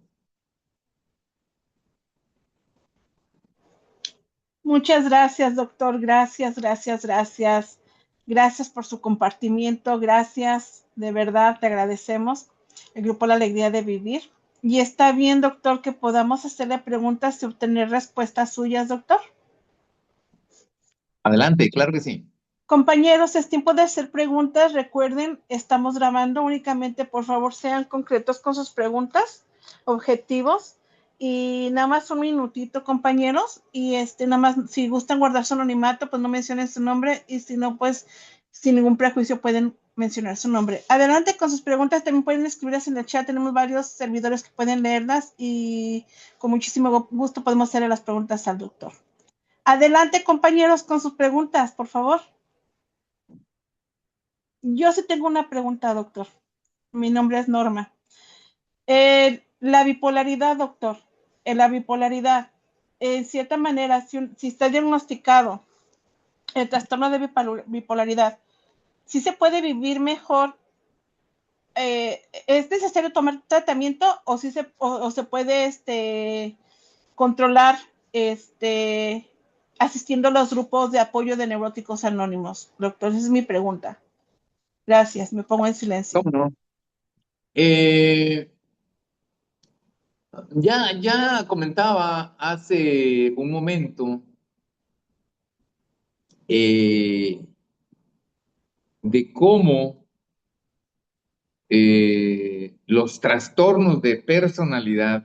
Muchas gracias, doctor. Gracias, gracias, gracias. Gracias por su compartimiento. Gracias. De verdad, te agradecemos. El grupo La Alegría de Vivir. Y está bien, doctor, que podamos hacerle preguntas y obtener respuestas suyas, doctor. Adelante, claro que sí. Compañeros, es tiempo de hacer preguntas. Recuerden, estamos grabando únicamente, por favor, sean concretos con sus preguntas, objetivos. Y nada más un minutito, compañeros. Y nada más, si gustan guardar su anonimato, pues no mencionen su nombre. Y si no, pues sin ningún prejuicio pueden mencionar su nombre. Adelante con sus preguntas. También pueden escribirlas en el chat. Tenemos varios servidores que pueden leerlas. Y con muchísimo gusto podemos hacerle las preguntas al doctor. Adelante, compañeros, con sus preguntas, por favor. Yo sí tengo una pregunta, doctor. Mi nombre es Norma. La bipolaridad, doctor. La bipolaridad, en cierta manera, si está diagnosticado el trastorno de bipolaridad, ¿sí se puede vivir mejor? ¿Es necesario tomar tratamiento o o se puede controlar asistiendo a los grupos de apoyo de neuróticos anónimos? Doctor, esa es mi pregunta. Gracias, me pongo en silencio. ¿Cómo no? Eh, ya comentaba hace un momento eh, de cómo los trastornos de personalidad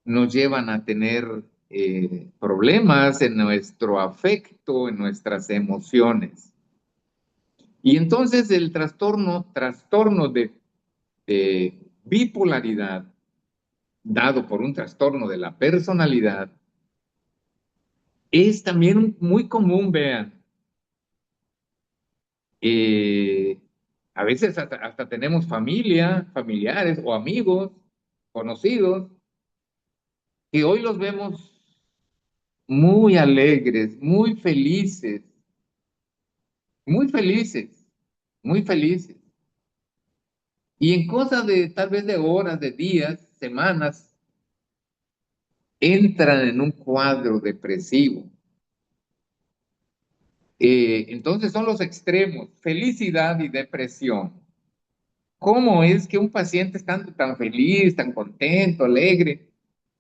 nos llevan a tener problemas en nuestro afecto, en nuestras emociones. Y entonces el trastorno de bipolaridad, dado por un trastorno de la personalidad, es también muy común, vean. Eh, a veces hasta tenemos familiares o amigos, conocidos, que hoy los vemos muy alegres, muy felices, muy felices, muy felices. Y en cosas de tal vez de horas, de días, semanas, entran en un cuadro depresivo. Entonces son los extremos, felicidad y depresión. ¿Cómo es que un paciente estando tan feliz, tan contento, alegre,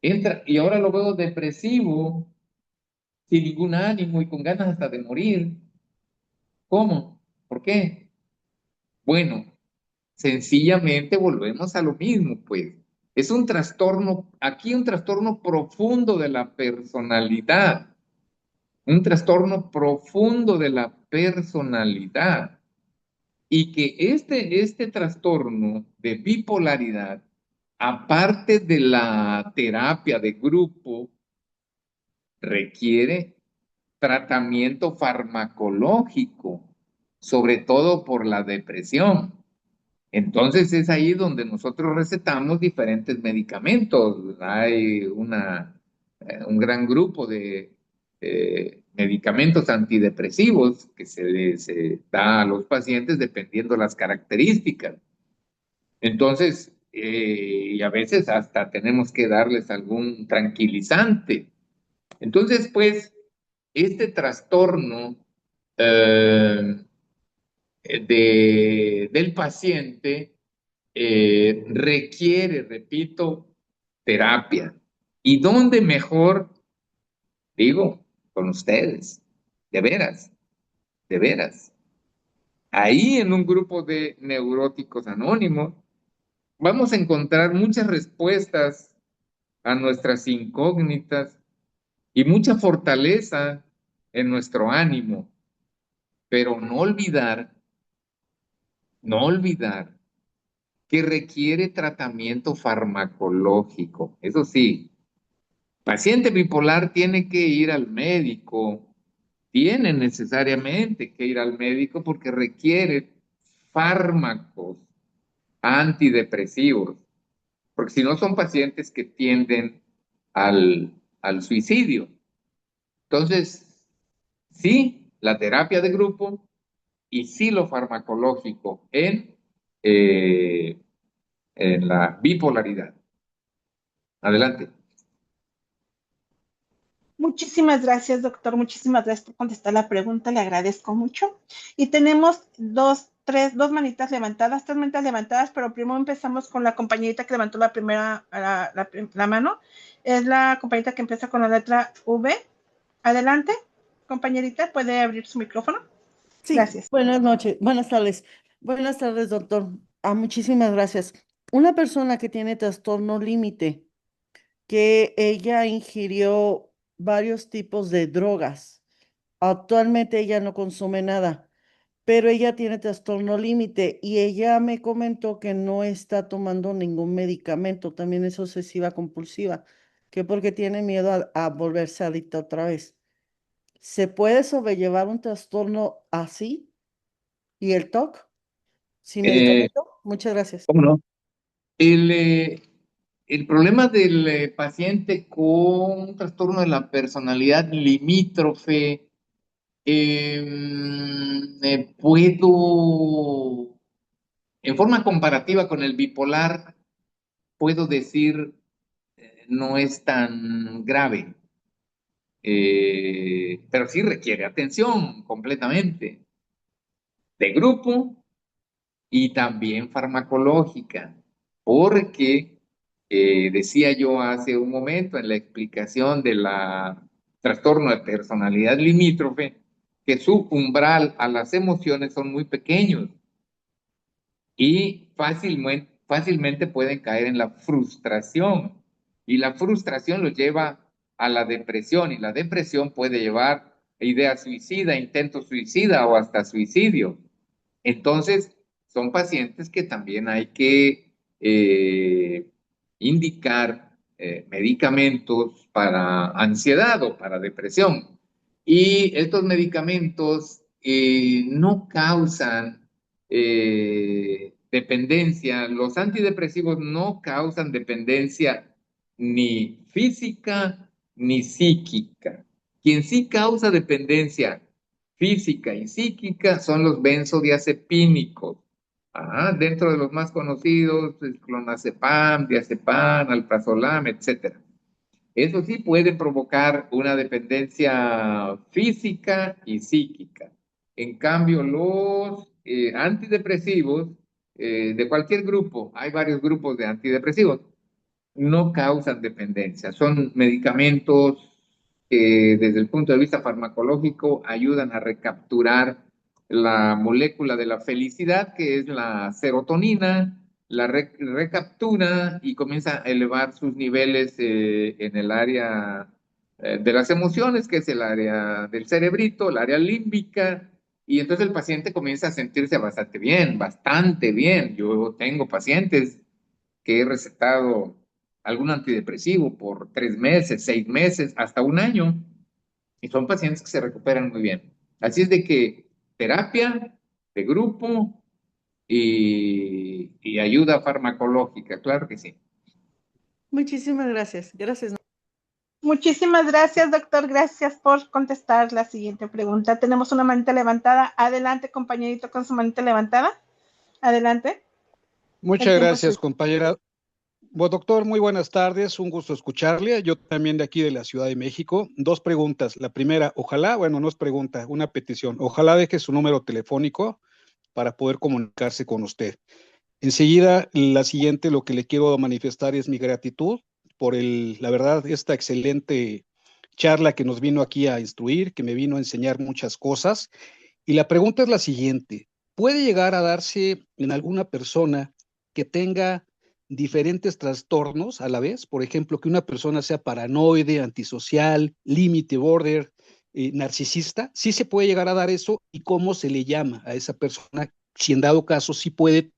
entra y ahora lo veo depresivo, sin ningún ánimo y con ganas hasta de morir? ¿Cómo? ¿Por qué? Bueno, sencillamente volvemos a lo mismo, pues. Es un trastorno, aquí un trastorno profundo de la personalidad, un trastorno profundo de la personalidad. Y que este trastorno de bipolaridad, aparte de la terapia de grupo, requiere tratamiento farmacológico, sobre todo por la depresión. Entonces es ahí donde nosotros recetamos diferentes medicamentos. Hay un gran grupo de medicamentos antidepresivos que se da a los pacientes dependiendo las características. Entonces, y a veces hasta tenemos que darles algún tranquilizante. Entonces, pues, este trastorno eh, del paciente requiere, repito, terapia. ¿Y dónde mejor? Digo, con ustedes, de veras, de veras. Ahí en un grupo de neuróticos anónimos vamos a encontrar muchas respuestas a nuestras incógnitas y mucha fortaleza en nuestro ánimo, pero no olvidar que requiere tratamiento farmacológico. Eso sí, paciente bipolar tiene que ir al médico, tiene necesariamente que ir al médico porque requiere fármacos antidepresivos, porque si no son pacientes que tienden al suicidio. Entonces, sí, la terapia de grupo y sí lo farmacológico eh, en la bipolaridad. Adelante. Muchísimas gracias, doctor. Muchísimas gracias por contestar la pregunta. Le agradezco mucho. Y tenemos dos manitas levantadas, tres manitas levantadas, pero primero empezamos con la compañerita que levantó la primera, la mano. Es la compañerita que empieza con la letra V. Adelante, compañerita, puede abrir su micrófono. Sí, Gracias. buenas noches, buenas tardes. Buenas tardes, doctor. Muchísimas gracias. Una persona que tiene trastorno límite, que ella ingirió varios tipos de drogas. Actualmente ella no consume nada, pero ella tiene trastorno límite y ella me comentó que no está tomando ningún medicamento, también es obsesiva compulsiva, que porque tiene miedo a volverse adicta otra vez. ¿Se puede sobrellevar un trastorno así? ¿Y el TOC? ¿Sin Eh, medicamento? Muchas gracias. ¿Cómo no? El, eh, el problema del paciente con trastorno de la personalidad limítrofe, puedo, en forma comparativa con el bipolar, puedo decir, no es tan grave, pero sí requiere atención completamente, de grupo y también farmacológica, porque decía yo hace un momento en la explicación de la trastorno de personalidad limítrofe, que su umbral a las emociones son muy pequeños y fácilmente pueden caer en la frustración. Y la frustración los lleva a la depresión y la depresión puede llevar a idea suicida, intento suicida o hasta suicidio. Entonces, son pacientes que también hay que indicar medicamentos para ansiedad o para depresión. Y estos medicamentos no causan dependencia. Los antidepresivos no causan dependencia ni física ni psíquica. Quien sí causa dependencia física y psíquica son los benzodiazepínicos. Dentro de los más conocidos, el clonazepam, diazepam, alprazolam, etcétera. Eso sí puede provocar una dependencia física y psíquica. En cambio, los antidepresivos de cualquier grupo, hay varios grupos de antidepresivos, no causan dependencia. Son medicamentos que desde el punto de vista farmacológico ayudan a recapturar la molécula de la felicidad, que es la serotonina, la recaptura y comienza a elevar sus niveles en el área de las emociones, que es el área del cerebrito, el área límbica, y entonces el paciente comienza a sentirse bastante bien, bastante bien. Yo tengo pacientes que he recetado algún antidepresivo por 3 meses, 6 meses, hasta un año, y son pacientes que se recuperan muy bien. Así es de que terapia de grupo y ayuda farmacológica, claro que sí. Muchísimas gracias. Gracias. Muchísimas gracias, doctor. Gracias por contestar la siguiente pregunta. Tenemos una manita levantada. Adelante, compañerito, con su manita levantada. Adelante. El Muchas tiempo es gracias, suyo. compañera. Bueno, doctor, muy buenas tardes. Un gusto escucharle. Yo también de aquí de la Ciudad de México. Dos preguntas. La primera, ojalá, bueno, no es pregunta, una petición. Ojalá deje su número telefónico para poder comunicarse con usted. Enseguida, la siguiente, lo que le quiero manifestar es mi gratitud por la verdad, esta excelente charla que nos vino aquí a instruir, que me vino a enseñar muchas cosas. Y la pregunta es la siguiente: ¿puede llegar a darse en alguna persona que tenga diferentes trastornos a la vez? Por ejemplo, que una persona sea paranoide, antisocial, límite, border, narcisista. ¿Sí se puede llegar a dar eso? ¿Y cómo se le llama a esa persona? Si en dado caso sí puede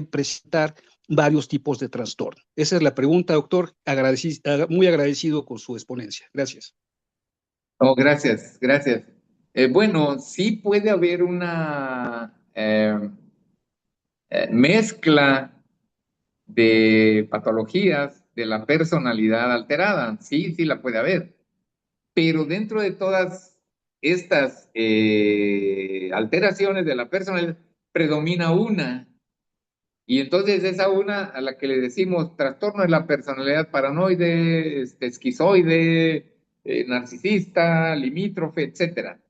presentar varios tipos de trastorno. Esa es la pregunta, doctor. Muy agradecido con su exponencia. Gracias. Oh, gracias, gracias. Bueno, sí puede haber una mezcla de patologías de la personalidad alterada. Sí, sí la puede haber. Pero dentro de todas estas alteraciones de la personalidad, predomina una. Y entonces esa una a la que le decimos trastorno de la personalidad paranoide, esquizoide, narcisista, limítrofe, etcétera.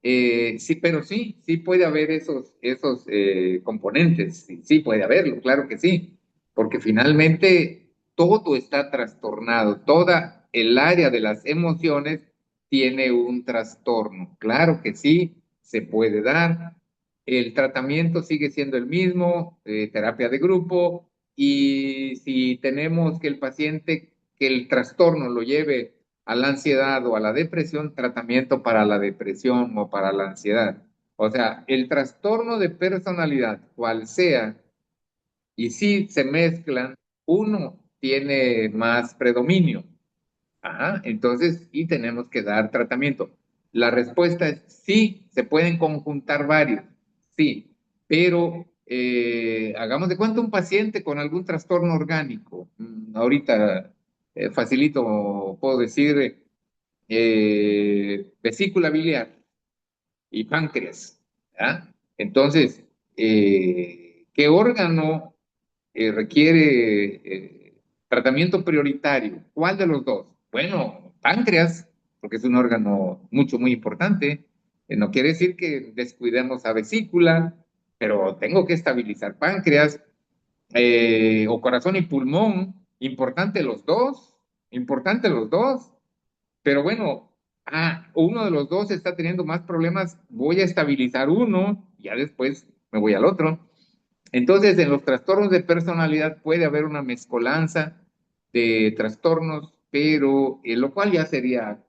Sí, pero sí, sí puede haber esos componentes, sí, sí puede haberlo, claro que sí, porque finalmente todo está trastornado, toda el área de las emociones tiene un trastorno, claro que sí, se puede dar. El tratamiento sigue siendo el mismo, terapia de grupo, y si tenemos que el paciente, que el trastorno lo lleve a la ansiedad o a la depresión, tratamiento para la depresión o para la ansiedad. O sea, el trastorno de personalidad, cual sea, y si se mezclan, uno tiene más predominio. Ajá, entonces, y tenemos que dar tratamiento. La respuesta es sí, se pueden conjuntar varios, sí, pero hagamos de cuenta un paciente con algún trastorno orgánico. Ahorita facilito, puedo decir vesícula biliar y páncreas. ¿Ah? Entonces, ¿qué órgano requiere tratamiento prioritario? ¿Cuál de los dos? Bueno, páncreas, porque es un órgano muy importante. No quiere decir que descuidemos a vesícula, pero tengo que estabilizar páncreas, o corazón y pulmón, importante los dos. Pero bueno, uno de los dos está teniendo más problemas, voy a estabilizar uno, ya después me voy al otro. Entonces, en los trastornos de personalidad puede haber una mezcolanza de trastornos, pero lo cual ya sería,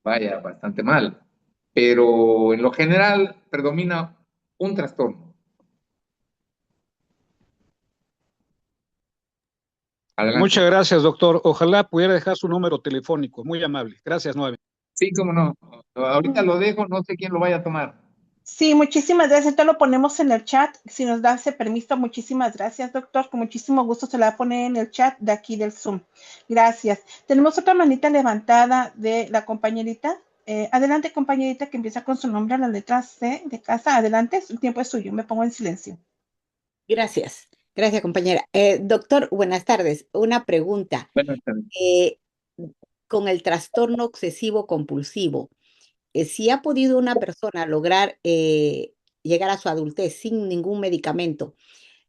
vaya, bastante mal. Pero en lo general predomina un trastorno. Adelante. Muchas gracias, doctor. Ojalá pudiera dejar su número telefónico. Muy amable. Gracias, nuevamente. Sí, cómo no. Ahorita lo dejo, no sé quién lo vaya a tomar. Sí, muchísimas gracias. Entonces lo ponemos en el chat. Si nos da ese permiso, muchísimas gracias, doctor. Con muchísimo gusto se la va a poner en el chat de aquí del Zoom. Gracias. Tenemos otra manita levantada de la compañerita. Adelante, compañerita, que empieza con su nombre a la letra C de casa. Adelante, el tiempo es suyo. Me pongo en silencio. Gracias, gracias compañera. Doctor, buenas tardes. Una pregunta. Bueno, está bien. Eh, con el trastorno obsesivo compulsivo, si ha podido una persona lograr llegar a su adultez sin ningún medicamento,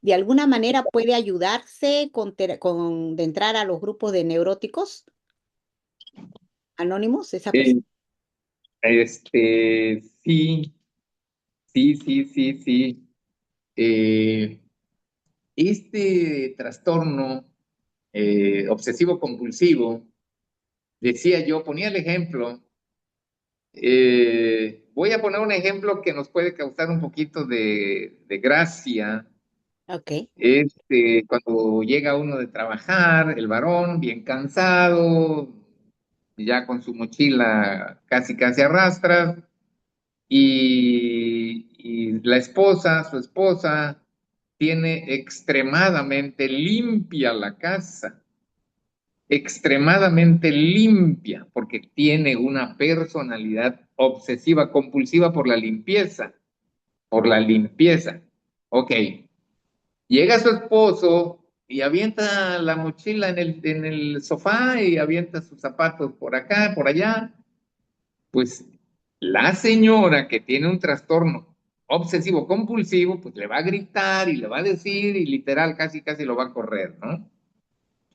¿de alguna manera puede ayudarse de entrar a los grupos de neuróticos anónimos, esa Eh, persona? sí, sí, sí, sí, sí. Eh, este trastorno obsesivo compulsivo, decía yo, ponía el ejemplo, voy a poner un ejemplo que nos puede causar un poquito de gracia. Ok, Cuando llega uno de trabajar, el varón, bien cansado, ya con su mochila casi casi arrastra, y la esposa, su esposa, tiene extremadamente limpia la casa, extremadamente limpia, porque tiene una personalidad obsesiva, compulsiva por la limpieza, por la limpieza. Ok, llega su esposo y avienta la mochila en el sofá y avienta sus zapatos por acá, por allá. Pues la señora que tiene un trastorno obsesivo compulsivo, pues le va a gritar y le va a decir y literal casi lo va a correr, ¿no?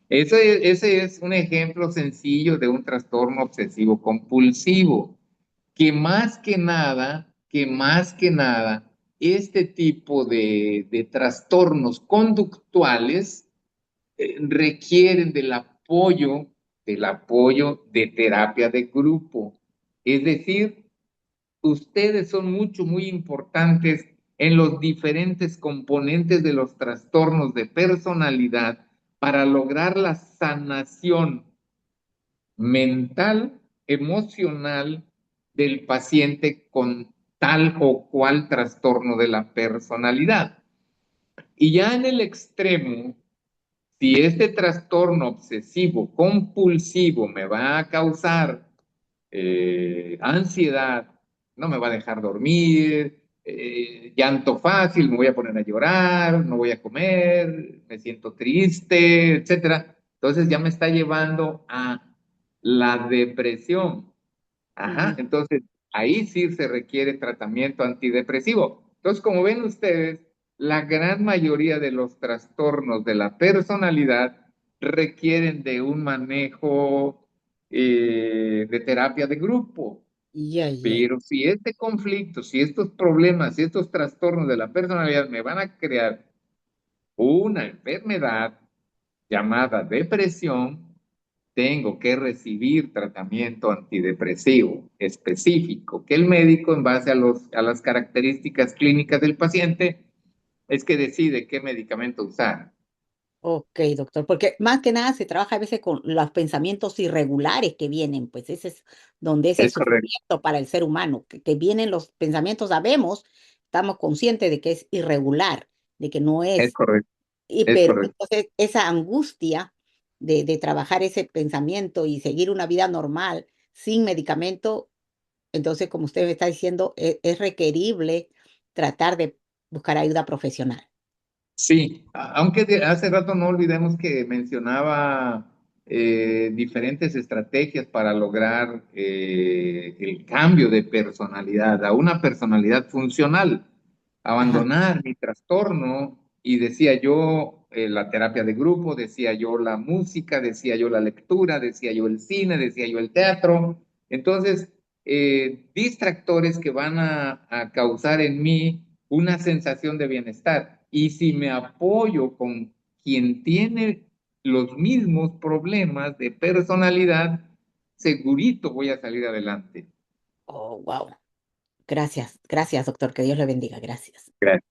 Ese es un ejemplo sencillo de un trastorno obsesivo compulsivo, que más que nada, este tipo de trastornos conductuales requieren del apoyo de terapia de grupo. Es decir, ustedes son muy importantes en los diferentes componentes de los trastornos de personalidad para lograr la sanación mental, emocional del paciente con tal o cual trastorno de la personalidad. Y ya en el extremo, si este trastorno obsesivo compulsivo me va a causar ansiedad, no me va a dejar dormir, llanto fácil, me voy a poner a llorar, no voy a comer, me siento triste, etcétera. Entonces ya me está llevando a la depresión. Ajá, entonces ahí sí se requiere tratamiento antidepresivo. Entonces, como ven ustedes, la gran mayoría de los trastornos de la personalidad requieren de un manejo de terapia de grupo. Ya, ya. Pero si este conflicto, si estos problemas, si estos trastornos de la personalidad me van a crear una enfermedad llamada depresión, tengo que recibir tratamiento antidepresivo específico, que el médico, en base a las características clínicas del paciente, es que decide qué medicamento usar. Ok, doctor, porque más que nada se trabaja a veces con los pensamientos irregulares que vienen, pues ese es donde ese Es correcto, sufrimiento para el ser humano, que vienen los pensamientos, sabemos, estamos conscientes de que es irregular, de que no es es, correcto, es pero correcto. entonces esa angustia de trabajar ese pensamiento y seguir una vida normal sin medicamento, entonces como usted me está diciendo, es requerible tratar de buscar ayuda profesional. Sí, aunque hace rato no olvidemos que mencionaba diferentes estrategias para lograr el cambio de personalidad a una personalidad funcional, Ajá. abandonar mi trastorno y decía yo la terapia de grupo, decía yo la música, decía yo la lectura, decía yo el cine, decía yo el teatro. Entonces, distractores que van a causar en mí una sensación de bienestar. Y si me apoyo con quien tiene los mismos problemas de personalidad, segurito voy a salir adelante. Oh, wow. Gracias, gracias, doctor. Que Dios le bendiga. Gracias. Gracias.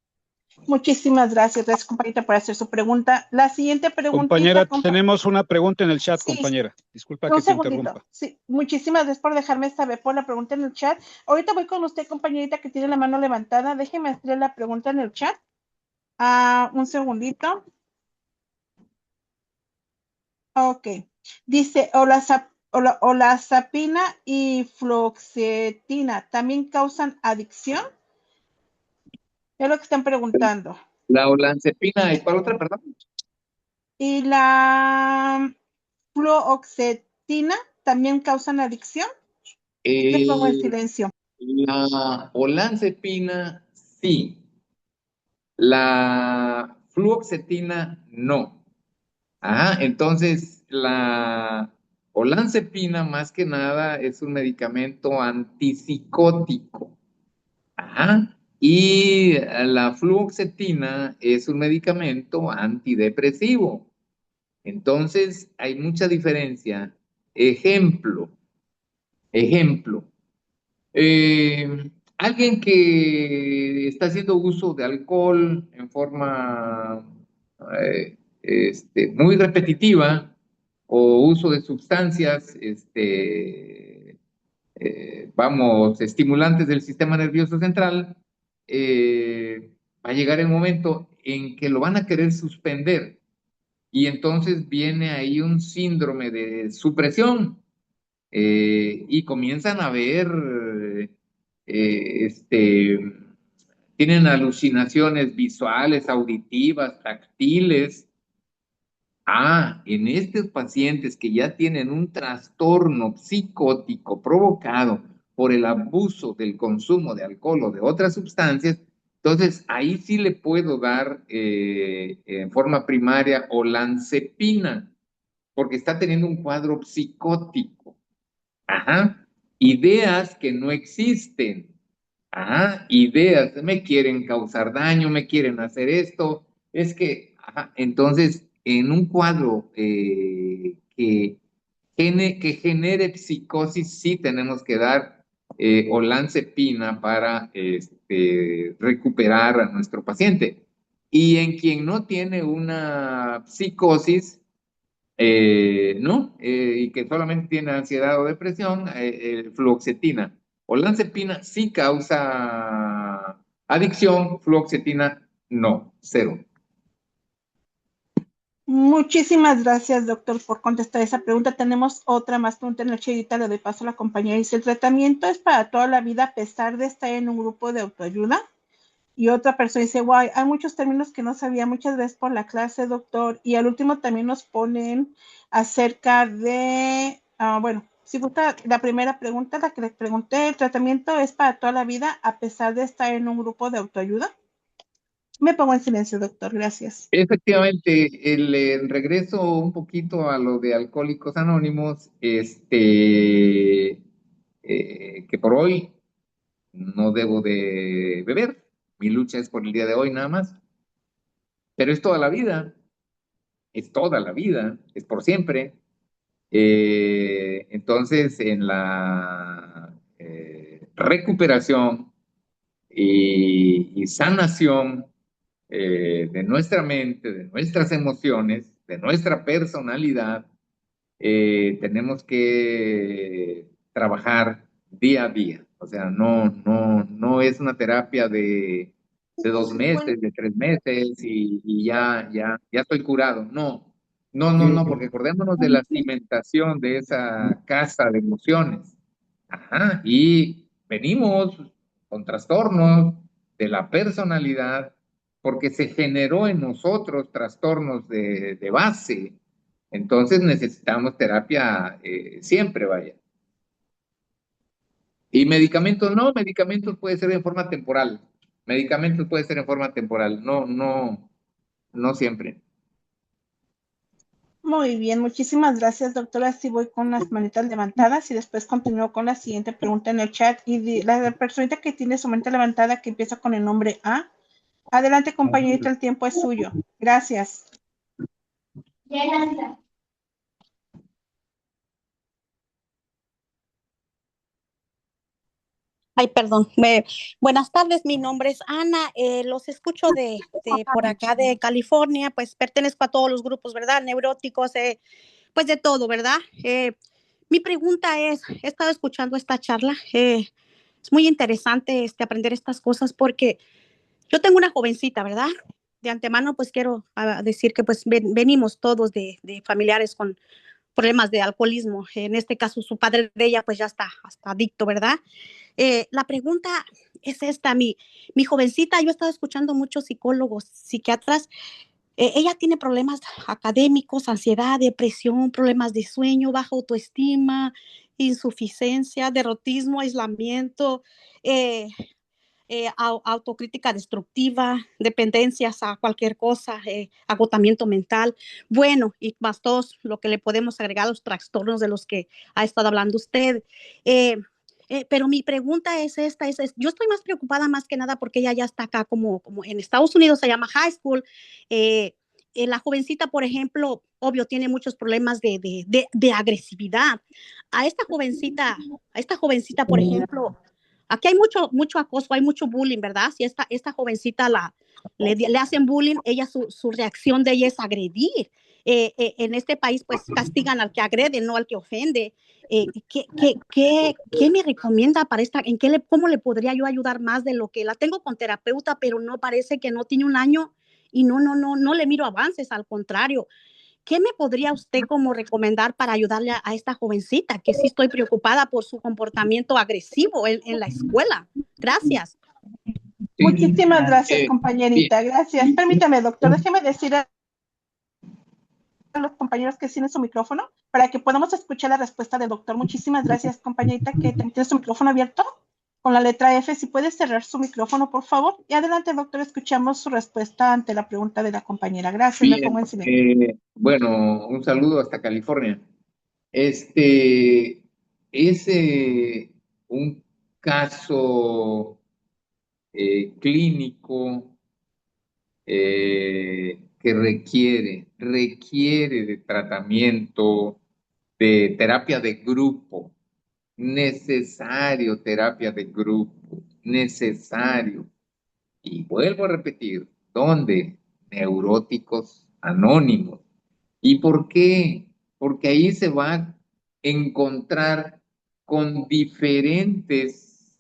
Muchísimas gracias, compañerita, por hacer su pregunta. La siguiente preguntita, Compañera, tenemos una pregunta en el chat, sí, compañera. Disculpa un que te segundito. interrumpa. Sí, muchísimas gracias por dejarme saber por la pregunta en el chat. Ahorita voy con usted, compañerita, que tiene la mano levantada. Déjeme hacer la pregunta en el chat. Un segundito. Ok. Dice, olazapina y fluoxetina también causan adicción. Es lo que están preguntando. La olanzapina, ¿y cuál otra, perdón? ¿Y la fluoxetina también causan adicción? ¿Qué pongo en El- silencio? la olanzapina, sí. La fluoxetina, no. Ajá, entonces la olanzapina más que nada es un medicamento antipsicótico. Ajá. Y la fluoxetina es un medicamento antidepresivo. Entonces hay mucha diferencia. Ejemplo, ejemplo. Alguien que está haciendo uso de alcohol en forma muy repetitiva o uso de sustancias, vamos, estimulantes del sistema nervioso central, va a llegar el momento en que lo van a querer suspender y entonces viene ahí un síndrome de supresión y comienzan a ver, tienen alucinaciones visuales, auditivas, táctiles. En estos pacientes que ya tienen un trastorno psicótico provocado por el abuso del consumo de alcohol o de otras sustancias, Entonces, ahí sí le puedo dar en forma primaria olanzapina, porque está teniendo un cuadro psicótico. Ajá. Ideas que no existen. Ajá. Ideas, me quieren causar daño, me quieren hacer esto. Es que, ajá. Entonces, en un cuadro que genere psicosis, sí tenemos que dar olanzapina para recuperar a nuestro paciente. Y en quien no tiene una psicosis, ¿no? Y que solamente tiene ansiedad o depresión, fluoxetina. Olanzapina sí causa adicción, fluoxetina no, cero. Muchísimas gracias, doctor, por contestar esa pregunta. Tenemos otra más pregunta en la chirita, le doy paso a la compañera. Dice, ¿el tratamiento es para toda la vida a pesar de estar en un grupo de autoayuda? Y otra persona dice, guay, hay muchos términos que no sabía muchas veces por la clase, doctor. Y al último también nos ponen acerca de, bueno, si gusta, la primera pregunta, la que les pregunté, ¿el tratamiento es para toda la vida a pesar de estar en un grupo de autoayuda? Me pongo en silencio, doctor, gracias. Efectivamente, el regreso un poquito a lo de Alcohólicos Anónimos, que por hoy no debo de beber, mi lucha es por el día de hoy nada más, pero es toda la vida, es toda la vida, es por siempre. Entonces, en la recuperación y sanación de nuestra mente, de nuestras emociones, de nuestra personalidad, tenemos que trabajar día a día. O sea, no es una terapia de 2 meses, de 3 meses y ya estoy curado. No, porque acordémonos de la cimentación de esa casa de emociones. Ajá, y venimos con trastornos de la personalidad porque se generó en nosotros trastornos de base. Entonces necesitamos terapia siempre, vaya. Y medicamentos, no, medicamentos puede ser en forma temporal. Medicamentos puede ser en forma temporal, no siempre. Muy bien, muchísimas gracias, doctora. Así voy con las manitas levantadas y después continúo con la siguiente pregunta en el chat. Y la personita que tiene su manita levantada que empieza con el nombre A. Adelante, compañerita, el tiempo es suyo. Gracias. Ay, perdón. Buenas tardes, mi nombre es Ana. Los escucho de por acá de California, pues pertenezco a todos los grupos, ¿verdad? Neuróticos, pues de todo, ¿verdad? Mi pregunta es, he estado escuchando esta charla, es muy interesante aprender estas cosas porque yo tengo una jovencita, ¿verdad? De antemano, pues quiero decir que pues venimos todos de familiares con problemas de alcoholismo. En este caso, su padre de ella pues ya está hasta adicto, ¿verdad? La pregunta es esta, mi jovencita, yo he estado escuchando muchos psicólogos, psiquiatras, ella tiene problemas académicos, ansiedad, depresión, problemas de sueño, baja autoestima, insuficiencia, derrotismo, aislamiento, eh, autocrítica destructiva, dependencias a cualquier cosa, agotamiento mental, bueno, y más todos lo que le podemos agregar a los trastornos de los que ha estado hablando usted. Pero mi pregunta es esta, yo estoy más preocupada más que nada porque ella ya está acá como en Estados Unidos se llama high school. La jovencita, por ejemplo, obvio, tiene muchos problemas de agresividad. A esta jovencita, por ejemplo, aquí hay mucho acoso, hay mucho bullying, ¿verdad? Si esta jovencita le hacen bullying, ella su reacción de ella es agredir. En este país, pues castigan al que agrede, no al que ofende. ¿Qué me recomienda para esta? ¿Cómo le podría yo ayudar más de lo que la tengo con terapeuta, pero no parece que no tiene un año y no le miro avances, al contrario? ¿Qué me podría usted como recomendar para ayudarle a esta jovencita? Que sí estoy preocupada por su comportamiento agresivo en la escuela. Gracias. Muchísimas gracias, Bien. compañerita. Gracias. Permítame, doctor, déjeme decir a los compañeros que tienen su micrófono para que podamos escuchar la respuesta del doctor. Muchísimas gracias, compañerita, que tiene su micrófono abierto. con la letra F. Si puede cerrar su micrófono, por favor. Y adelante, doctor, escuchamos su respuesta ante la pregunta de la compañera. Gracias, me pongo Bien, en silencio. bueno, un saludo hasta California. Este es un caso clínico que requiere de tratamiento, de terapia de grupo, necesario terapia de grupo, necesario. Y vuelvo a repetir, ¿dónde? Neuróticos Anónimos. ¿Y por qué? Porque ahí se va a encontrar con diferentes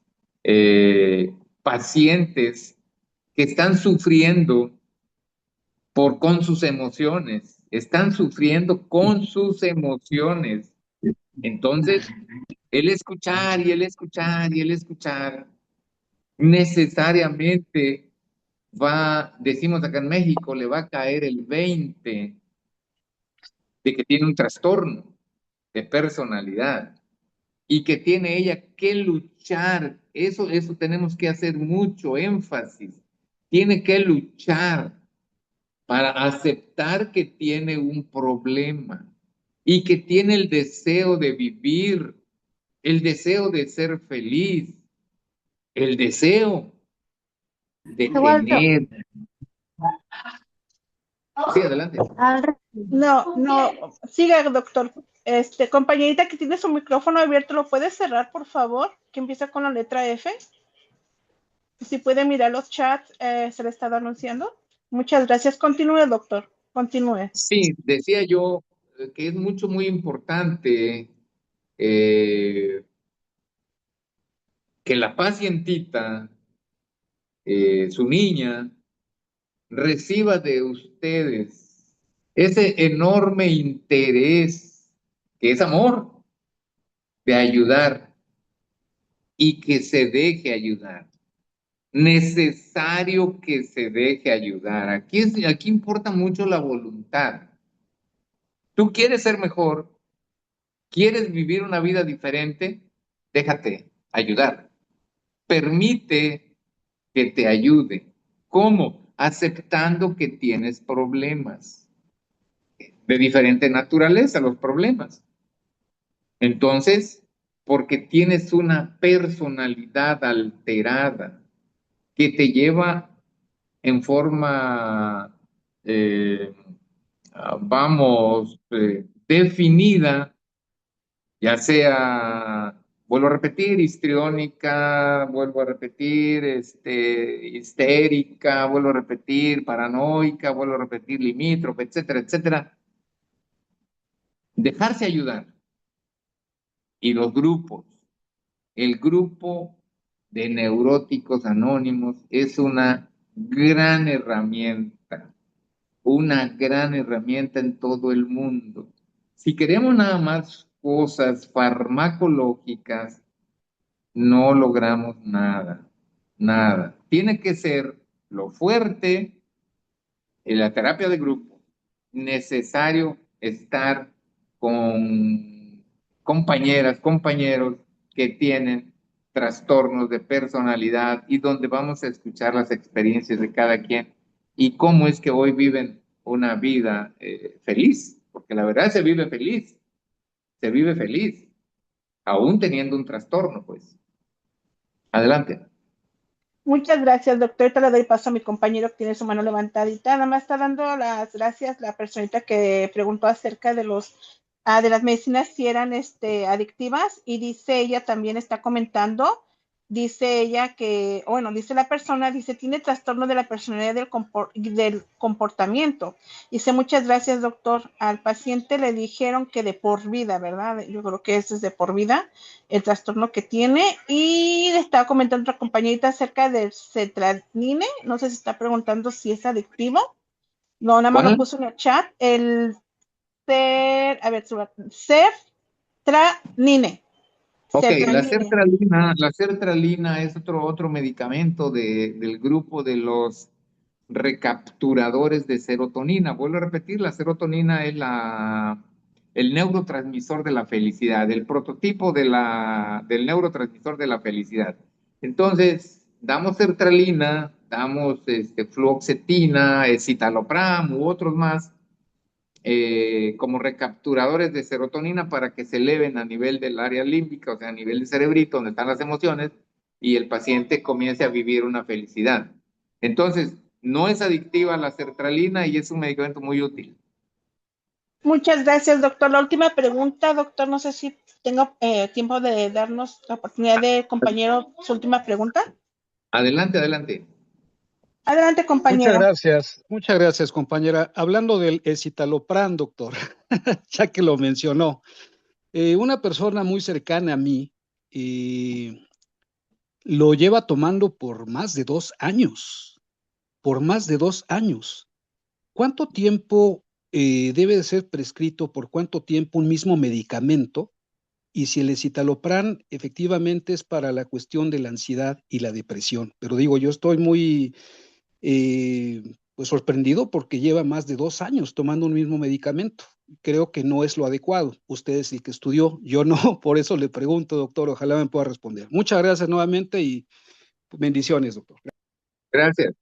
pacientes que están sufriendo con sus emociones, están sufriendo con sus emociones. Entonces, el escuchar y el escuchar y el escuchar necesariamente decimos acá en México, le va a caer el 20 de que tiene un trastorno de personalidad y que tiene ella que luchar. Eso tenemos que hacer mucho énfasis. Tiene que luchar para aceptar que tiene un problema y que tiene el deseo de vivir, el deseo de ser feliz, el deseo de tener. Sí, adelante. No, siga, doctor. Compañerita que tiene su micrófono abierto, ¿lo puede cerrar, por favor? Que empieza con la letra F. Si puede mirar los chats, se le estaba anunciando. Muchas gracias. Continúe, doctor. Continúe. Sí, decía yo que es muy importante que la pacientita, su niña, reciba de ustedes ese enorme interés, que es amor, de ayudar y que se deje ayudar. Necesario que se deje ayudar. Aquí importa mucho la voluntad. Tú quieres ser mejor, quieres vivir una vida diferente, déjate ayudar. Permite que te ayude. ¿Cómo? Aceptando que tienes problemas de diferente naturaleza, los problemas. Entonces, porque tienes una personalidad alterada que te lleva en forma, definida, ya sea, vuelvo a repetir, histriónica, vuelvo a repetir, histérica, vuelvo a repetir, paranoica, vuelvo a repetir, limítrofe, etcétera, etcétera. Dejarse ayudar. Y los grupos. El grupo de neuróticos anónimos es una gran herramienta en todo el mundo. Si queremos nada más cosas farmacológicas, no logramos nada, nada. Tiene que ser lo fuerte en la terapia de grupo, necesario estar con compañeras, compañeros que tienen trastornos de personalidad y donde vamos a escuchar las experiencias de cada quien y cómo es que hoy viven una vida feliz, porque la verdad se vive feliz, aún teniendo un trastorno, pues. Adelante. Muchas gracias, doctor. Te le doy paso a mi compañero que tiene su mano levantadita. Nada más está dando las gracias la personita que preguntó acerca de de las medicinas si eran adictivas, y dice ella, también está comentando, dice ella que, bueno, dice la persona, dice, tiene trastorno de la personalidad del comportamiento. Dice, muchas gracias, doctor. Al paciente le dijeron que de por vida, ¿verdad? Yo creo que ese es de por vida el trastorno que tiene. Y le estaba comentando otra compañerita acerca del Sertraline. No sé si está preguntando si es adictivo. No, nada más lo puso en el chat. Sertraline. Ok, la sertralina es otro medicamento del grupo de los recapturadores de serotonina. Vuelvo a repetir, la serotonina es el neurotransmisor de la felicidad, el prototipo del neurotransmisor de la felicidad. Entonces, damos sertralina, damos fluoxetina, escitalopram u otros más, como recapturadores de serotonina para que se eleven a nivel del área límbica, o sea, a nivel del cerebrito, donde están las emociones, y el paciente comience a vivir una felicidad. Entonces, no es adictiva la sertralina y es un medicamento muy útil. Muchas gracias, doctor. La última pregunta, doctor, no sé si tengo tiempo de darnos la oportunidad de, compañero, su última pregunta. Adelante, adelante. Adelante, compañero. Muchas gracias, compañera. Hablando del escitalopram, doctor, ya que lo mencionó, una persona muy cercana a mí lo lleva tomando por más de 2 años, por más de 2 años. ¿Cuánto tiempo debe de ser prescrito, por cuánto tiempo un mismo medicamento? Y si el escitalopram efectivamente es para la cuestión de la ansiedad y la depresión. Pero digo, yo estoy muy pues sorprendido porque lleva más de 2 años tomando un mismo medicamento. Creo que no es lo adecuado. Usted es el que estudió, yo no, por eso le pregunto, doctor, ojalá me pueda responder. Muchas gracias nuevamente y bendiciones, doctor. Gracias.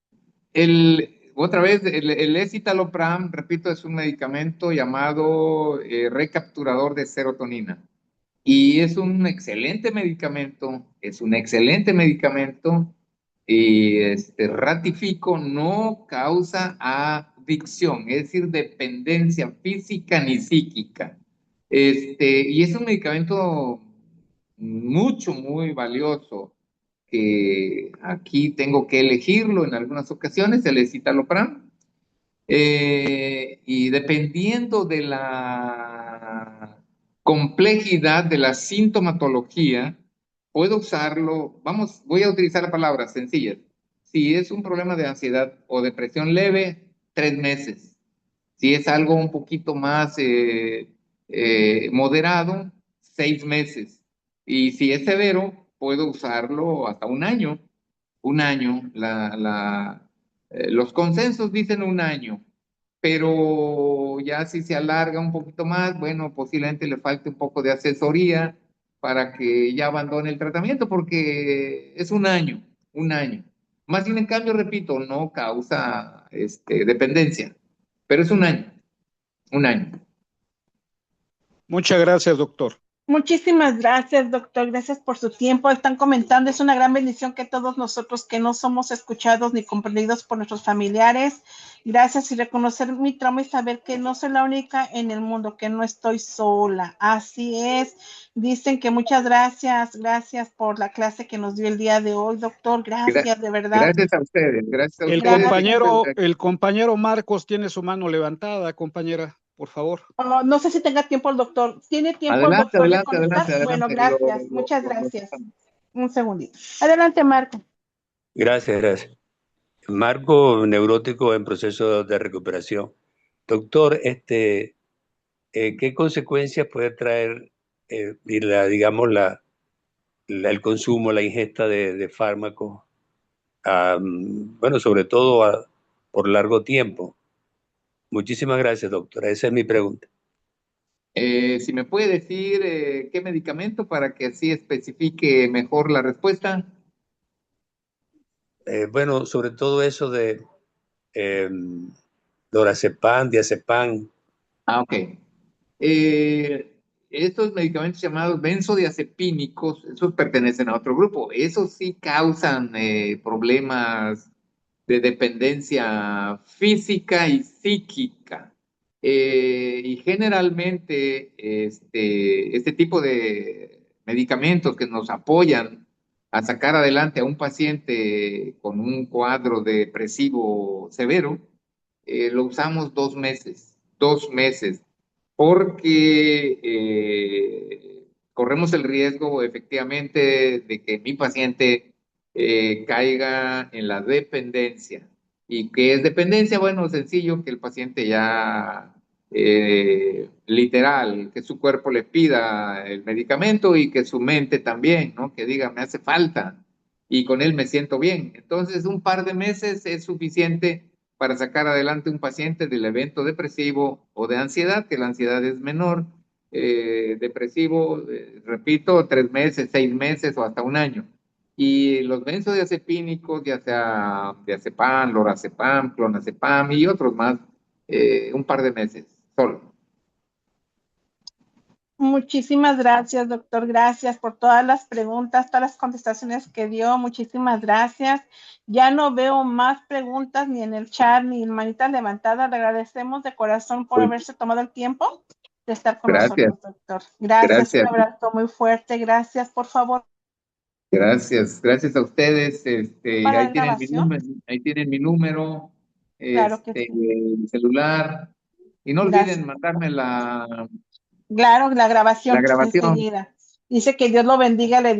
Otra vez, el escitalopram, repito, es un medicamento llamado recapturador de serotonina. Y es un excelente medicamento, y ratifico, no causa adicción, es decir, dependencia física ni psíquica. Y es un medicamento muy valioso, que aquí tengo que elegirlo en algunas ocasiones, el escitalopram. Y dependiendo de la complejidad de la sintomatología, puedo usarlo, voy a utilizar la palabra sencilla. Si es un problema de ansiedad o depresión leve, 3 meses. Si es algo un poquito más moderado, 6 meses. Y si es severo, puedo usarlo hasta un año. Un año. Los consensos dicen un año, pero ya si se alarga un poquito más, bueno, posiblemente le falte un poco de asesoría para que ya abandone el tratamiento, porque es un año, un año. Más bien, en cambio, repito, no causa dependencia, pero es un año, un año. Muchas gracias, doctor. Muchísimas gracias, doctor. Gracias por su tiempo. Están comentando, es una gran bendición que todos nosotros que no somos escuchados ni comprendidos por nuestros familiares. Gracias y reconocer mi trauma y saber que no soy la única en el mundo, que no estoy sola. Así es. Dicen que muchas gracias, gracias por la clase que nos dio el día de hoy, doctor. Gracias, de verdad. Gracias a ustedes, gracias a El ustedes. compañero Marcos tiene su mano levantada, compañera, por favor. Oh, no sé si tenga tiempo el doctor. ¿Tiene tiempo el doctor de contestar? Bueno, gracias. Muchas gracias. Un segundito. Adelante, Marco. Gracias. Marco, neurótico en proceso de recuperación. Doctor, ¿qué consecuencias puede traer el consumo, la ingesta de fármacos? Bueno, sobre todo por largo tiempo. Muchísimas gracias, doctora. Esa es mi pregunta. Si me puede decir qué medicamento para que así especifique mejor la respuesta. Bueno, sobre todo eso de lorazepam, diazepam. Ok. Estos medicamentos llamados benzodiazepínicos, esos pertenecen a otro grupo. Esos sí causan problemas de dependencia física y psíquica. Y generalmente este tipo de medicamentos que nos apoyan a sacar adelante a un paciente con un cuadro depresivo severo, lo usamos 2 meses, porque corremos el riesgo efectivamente de que mi paciente caiga en la dependencia. ¿Y qué es dependencia? Bueno, sencillo, que el paciente ya literal, que su cuerpo le pida el medicamento y que su mente también, ¿no? Que diga, me hace falta y con él me siento bien. Entonces, un par de meses es suficiente para sacar adelante un paciente del evento depresivo o de ansiedad, que la ansiedad es menor, depresivo, repito, 3 meses, 6 meses o hasta un año. Y los benzodiazepínicos, ya sea diazepam, lorazepam, clonazepam y otros más, un par de meses solo. Muchísimas gracias, doctor. Gracias por todas las preguntas, todas las contestaciones que dio. Muchísimas gracias. Ya no veo más preguntas ni en el chat ni en manitas levantadas. Le agradecemos de corazón por haberse tomado el tiempo de estar con nosotros, doctor. Gracias. Un abrazo muy fuerte. Gracias, por favor. Gracias a ustedes. Para ahí la tienen mi grabación. número, Claro que sí. el celular. Y no Gracias. olviden mandarme la Claro, la grabación. grabación. Enseguida. Dice que Dios lo bendiga, le